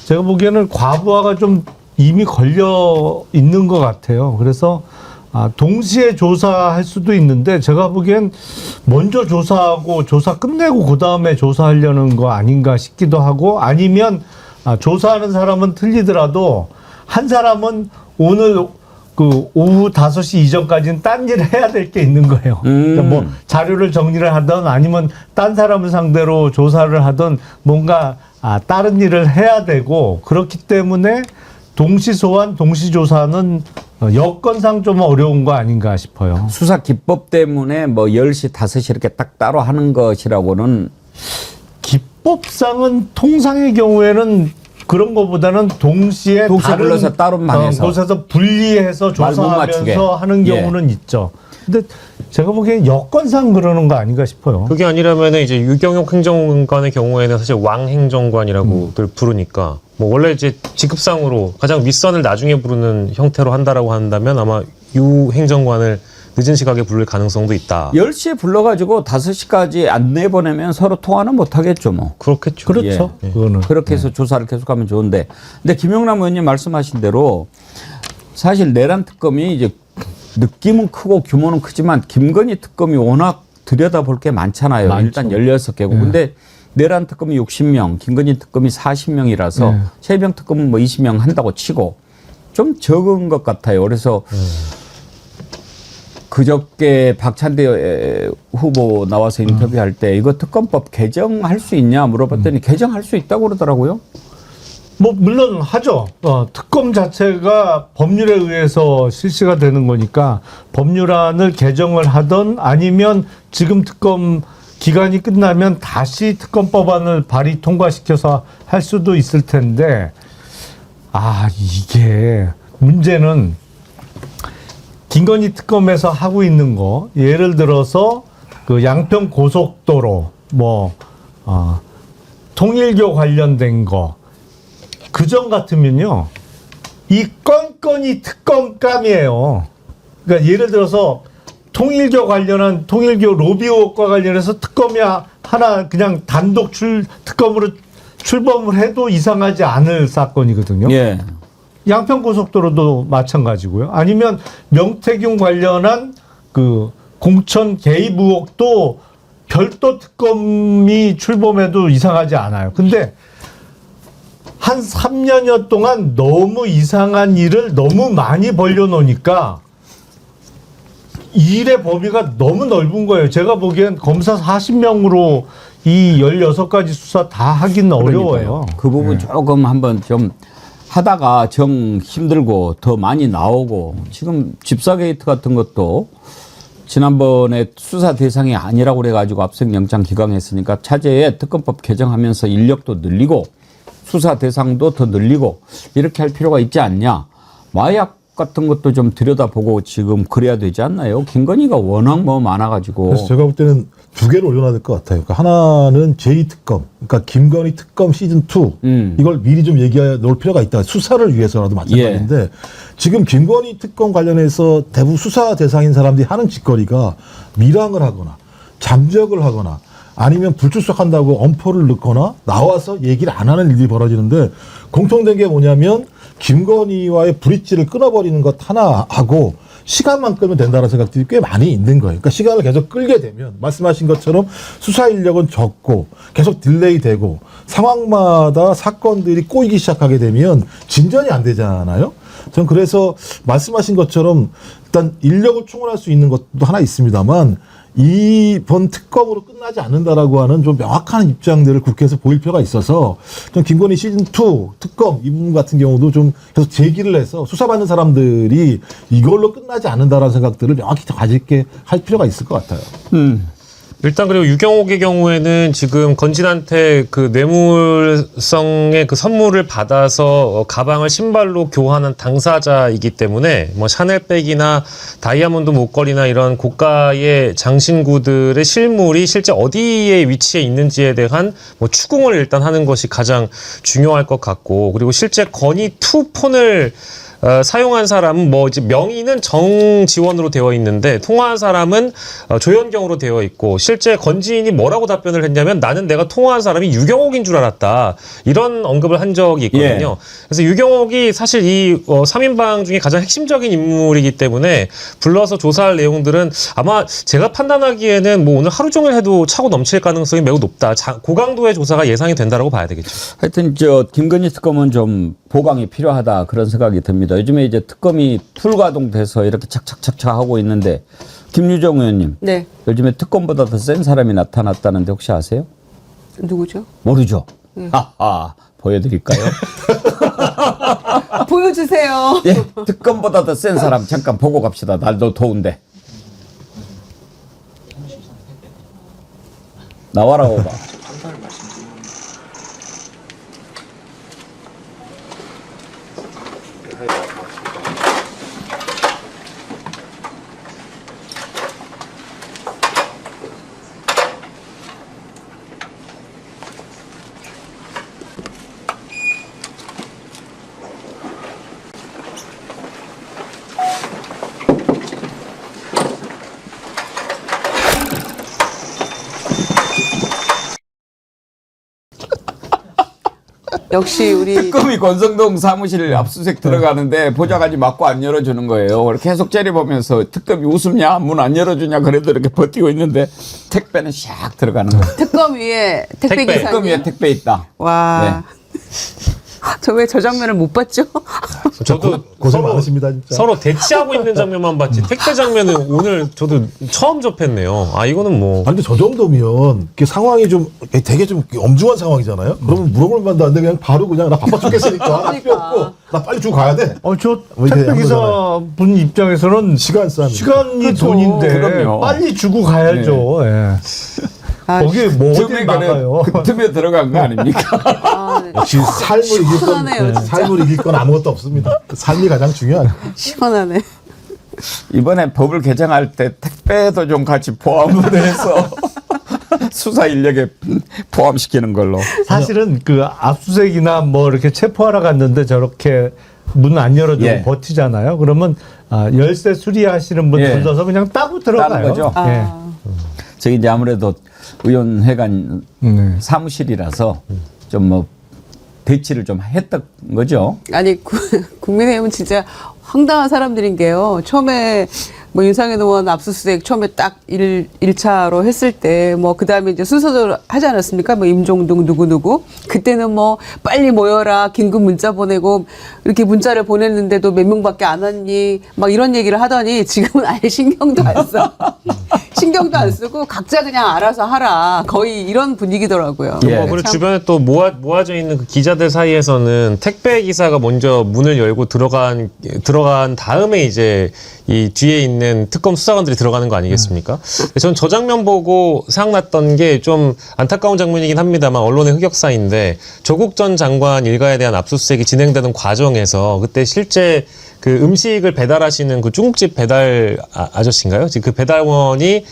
제가 보기에는 과부하가 좀 이미 걸려 있는 것 같아요. 그래서 동시에 조사할 수도 있는데 제가 보기엔 먼저 조사하고 조사 끝내고 그 다음에 조사하려는 거 아닌가 싶기도 하고 아니면 조사하는 사람은 틀리더라도 한 사람은 오늘 그 오후 5시 이전까지는 딴 일을 해야 될 게 있는 거예요. 그러니까 뭐 자료를 정리를 하든 아니면 딴 사람을 상대로 조사를 하든 뭔가 다른 일을 해야 되고 그렇기 때문에 동시 소환, 동시 조사는 여건상 좀 어려운 거 아닌가 싶어요. 수사 기법 때문에 뭐 10시, 5시 이렇게 딱 따로 하는 것이라고는 기법상은 통상의 경우에는 그런 것보다는 동시에 다른 불러서 따로만 해서 곳에서 분리해서 말못 맞추게. 조사하면서 하는 예. 경우는 있죠. 근데 제가 보기엔 여건상 그러는 거 아닌가 싶어요. 그게 아니라면은 이제 유경옥 행정관의 경우에는 사실 왕 행정관이라고들 부르니까 뭐 원래 이제 직급상으로 가장 윗선을 나중에 부르는 형태로 한다라고 한다면 아마 유 행정관을 늦은 시각에 부를 가능성도 있다. 10시에 불러가지고 5시까지 안 내보내면 서로 통화는 못 하겠죠, 뭐. 그렇겠죠. 그렇죠. 예. 그거는 그렇게 해서 조사를 계속하면 좋은데. 근데 김영남 의원님 말씀하신 대로 사실 내란 특검이 이제 느낌은 크고 규모는 크지만 김건희 특검이 워낙 들여다볼 게 많잖아요. 많죠. 일단 16개고. 근데 내란 특검이 60명, 김건희 특검이 40명이라서 최병 특검은 뭐 20명 한다고 치고 좀 적은 것 같아요. 그래서 그저께 박찬대 후보 나와서 인터뷰할 때 이거 특검법 개정할 수 있냐 물어봤더니 개정할 수 있다고 그러더라고요. 뭐 물론 하죠. 특검 자체가 법률에 의해서 실시가 되는 거니까 법률안을 개정을 하던 아니면 지금 특검 기간이 끝나면 다시 특검 법안을 발의 통과시켜서 할 수도 있을 텐데 이게 문제는 김건희 특검에서 하고 있는 거 예를 들어서 그 양평 고속도로 통일교 관련된 거 그전 같으면요 이 건건이 특검감이에요. 그러니까 예를 들어서 통일교 관련한 통일교 로비 의혹과 관련해서 특검이 하나 그냥 단독 특검으로 출범을 해도 이상하지 않을 사건이거든요. 예. 양평고속도로도 마찬가지고요. 아니면 명태균 관련한 그 공천 개입 의혹도 별도 특검이 출범해도 이상하지 않아요. 근데 한 3년여 동안 너무 이상한 일을 너무 많이 벌려놓으니까 일의 범위가 너무 넓은 거예요. 제가 보기엔 검사 40명으로 이 16가지 수사 다 하기는 어려워요. 그 부분 조금 한번 좀 하다가 정 힘들고 더 많이 나오고 지금 집사 게이트 같은 것도 지난번에 수사 대상이 아니라고 그래가지고 압수영장 기각했으니까 차제에 특검법 개정하면서 인력도 늘리고 수사 대상도 더 늘리고 이렇게 할 필요가 있지 않냐. 마약 같은 것도 좀 들여다보고 지금 그래야 되지 않나요? 김건희가 워낙 많아가지고. 그래서 제가 볼 때는 두 개를 올려놔야 될 것 같아요. 그러니까 하나는 제2특검, 그러니까 김건희 특검 시즌2 이걸 미리 좀 얘기해 놓을 필요가 있다. 수사를 위해서라도 마찬가지인데 지금 김건희 특검 관련해서 대부분 수사 대상인 사람들이 하는 짓거리가 밀항을 하거나 잠적을 하거나 아니면 불출석한다고 엄포를 넣거나 나와서 얘기를 안 하는 일이 벌어지는데 공통된 게 뭐냐면 김건희와의 브릿지를 끊어버리는 것 하나 하고 시간만 끌면 된다는 생각들이 꽤 많이 있는 거예요. 그러니까 시간을 계속 끌게 되면 말씀하신 것처럼 수사 인력은 적고 계속 딜레이 되고 상황마다 사건들이 꼬이기 시작하게 되면 진전이 안 되잖아요. 전 그래서 말씀하신 것처럼 일단 인력을 충원할 수 있는 것도 하나 있습니다만 이번 특검으로 끝나지 않는다라고 하는 좀 명확한 입장들을 국회에서 보일 필요가 있어서 좀 김건희 시즌2 특검 이 부분 같은 경우도 좀 계속 제기를 해서 수사받는 사람들이 이걸로 끝나지 않는다라는 생각들을 명확히 가지게 할 필요가 있을 것 같아요. 일단 그리고 유경옥의 경우에는 지금 건진한테 그 뇌물성의 그 선물을 받아서 가방을 신발로 교환한 당사자이기 때문에 뭐 샤넬백이나 다이아몬드 목걸이나 이런 고가의 장신구들의 실물이 실제 어디에 위치해 있는지에 대한 뭐 추궁을 일단 하는 것이 가장 중요할 것 같고, 그리고 실제 건희2 폰을 사용한 사람은 뭐 이제 명의는 정지원으로 되어 있는데 통화한 사람은 조현경으로 되어 있고, 실제 건지인이 뭐라고 답변을 했냐면 나는 내가 통화한 사람이 유경옥인 줄 알았다, 이런 언급을 한 적이 있거든요. 그래서 유경옥이 사실 이 3인방 중에 가장 핵심적인 인물이기 때문에 불러서 조사할 내용들은 아마 제가 판단하기에는 뭐 오늘 하루 종일 해도 차고 넘칠 가능성이 매우 높다. 고강도의 조사가 예상이 된다라고 봐야 되겠죠. 하여튼 김건희 특검은 좀 보강이 필요하다 그런 생각이 듭니다. 요즘에 이제 특검이 풀가동돼서 이렇게 착착착착 하고 있는데 김유정 의원님, 네. 요즘에 특검보다 더 센 사람이 나타났다는데 혹시 아세요? 누구죠? 모르죠. 하하, 보여드릴까요? 보여주세요. 예, 특검보다 더 센 사람 잠깐 보고 갑시다. 날도 더운데. 나와라 오바. 역시 우리 특검이 권성동 사무실 압수수색 들어가는데 보좌관이 맞고 안 열어주는 거예요. 계속 째려보면서 특검이 웃음냐 문 안 열어주냐 그래도 이렇게 버티고 있는데 택배는 샥 들어가는 거예요. 특검 위에 택배 기사님. 특검 위에 택배 있다. 와. 저 왜 저 장면을 못 봤죠? 저도 고생 많으십니다, 진짜. 서로 대치하고 있는 장면만 봤지 택배 장면은 오늘 저도 처음 접했네요. 아 이거는 뭐. 근데 저 정도면 그 상황이 좀 되게 좀 엄중한 상황이잖아요. 그러면 물어볼 만도 안 돼. 그냥 바로 그냥 나 바빠 죽겠으니까 나 필요 없고 나 빨리 주고 가야 돼. 저 뭐 이렇게 택배 한 기사 거잖아요. 분 입장에서는 시간 싸움. 시간이 그렇죠. 돈인데 그럼요. 빨리 주고 가야죠. 예. 거기 뭐 어딜 막아요. 그 틈에 들어간 거 아닙니까? 아, 네. 역시 삶을 이길 건 시원하네요, 진짜. 삶을 이길 건 아무것도 없습니다. 삶이 가장 중요하죠. 시원하네. 이번에 법을 개정할 때 택배도 좀 같이 포함을 해서 수사 인력에 포함시키는 걸로. 사실은 그 압수수색이나 뭐 이렇게 체포하러 갔는데 저렇게 문 안 열어주고 예. 버티잖아요. 그러면 열쇠 수리하시는 분 예. 불러서 그냥 따고 들어가요. 따는 거죠. 예. 저기 이제 아무래도 의원회관 사무실이라서 좀 뭐 대치를 좀 했던 거죠. 아니 국민의힘은 진짜 황당한 사람들인 게요. 처음에 뭐 윤상현 의원 압수수색 처음에 딱 1차로 했을 때 뭐 그다음에 이제 순서대로 하지 않았습니까? 뭐 임종동 누구 그때는 뭐 빨리 모여라 긴급 문자 보내고 이렇게 문자를 보냈는데도 몇 명밖에 안 왔니? 막 이런 얘기를 하더니 지금은 아예 신경도 안 써. 신경도 안 쓰고 각자 그냥 알아서 하라. 거의 이런 분위기더라고요. 뭐 그리고 참 주변에 또 모아져 있는 그 기자들 사이에서는 택배 기사가 먼저 문을 열고 들어간 다음에 이제 이 뒤에 있는 특검 수사관들이 들어가는 거 아니겠습니까? 저는 저 장면 보고 생각났던 게 좀 안타까운 장면이긴 합니다만 언론의 흑역사인데 조국 전 장관 일가에 대한 압수수색이 진행되는 과정에서 그때 실제 그 음식을 배달하시는 그 중국집 배달 아저씨인가요? 지금 그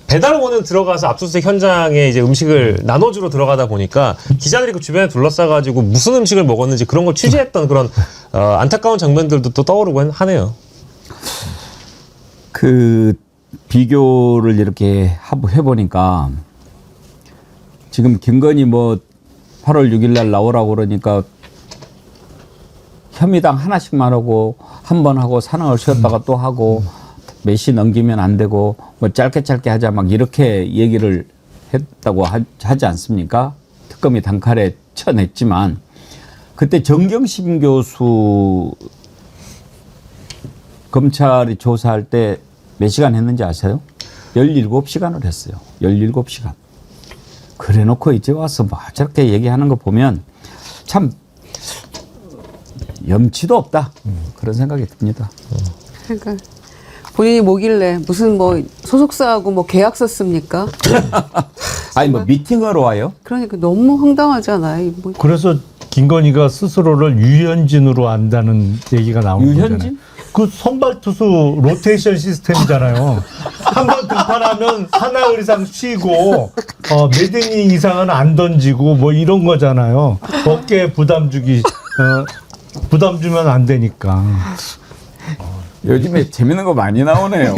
배달원은 들어가서 압수수색 현장에 이제 음식을 나눠주러 들어가다 보니까 기자들이 그 주변에 둘러싸가지고 무슨 음식을 먹었는지 그런 걸 취재했던 그런 안타까운 장면들도 또 떠오르고 하네요. 그 비교를 이렇게 해보니까 지금 김건희 뭐 8월 6일 날 나오라고 그러니까 혐의당 하나씩만 하고 한 번 하고 사능을 쉬었다가 또 하고 몇 시 넘기면 안 되고 뭐 짧게 하자 막 이렇게 얘기를 했다고 하지 않습니까? 특검이 단칼에 쳐냈지만 그때 정경심 교수 검찰이 조사할 때 몇 시간 했는지 아세요? 17시간을 했어요. 17시간. 그래 놓고 이제 와서 뭐 저렇게 얘기하는 거 보면 참 염치도 없다. 그런 생각이 듭니다. 그러니까 본인이 뭐길래 무슨 뭐 소속사하고 뭐 계약서 씁니까? 아니 뭐 미팅하러 와요? 그러니까 너무 황당하잖아요. 뭐. 그래서 김건희가 스스로를 유현진으로 안다는 얘기가 나오는 유현진? 거잖아요. 그 선발 투수 로테이션 시스템이잖아요. 한 번 등판하면 사나흘 이상 쉬고 몇 이닝 이상은 안 던지고 뭐 이런 거잖아요. 어깨에 부담 주면 안 되니까. 요즘에 재밌는 거 많이 나오네요.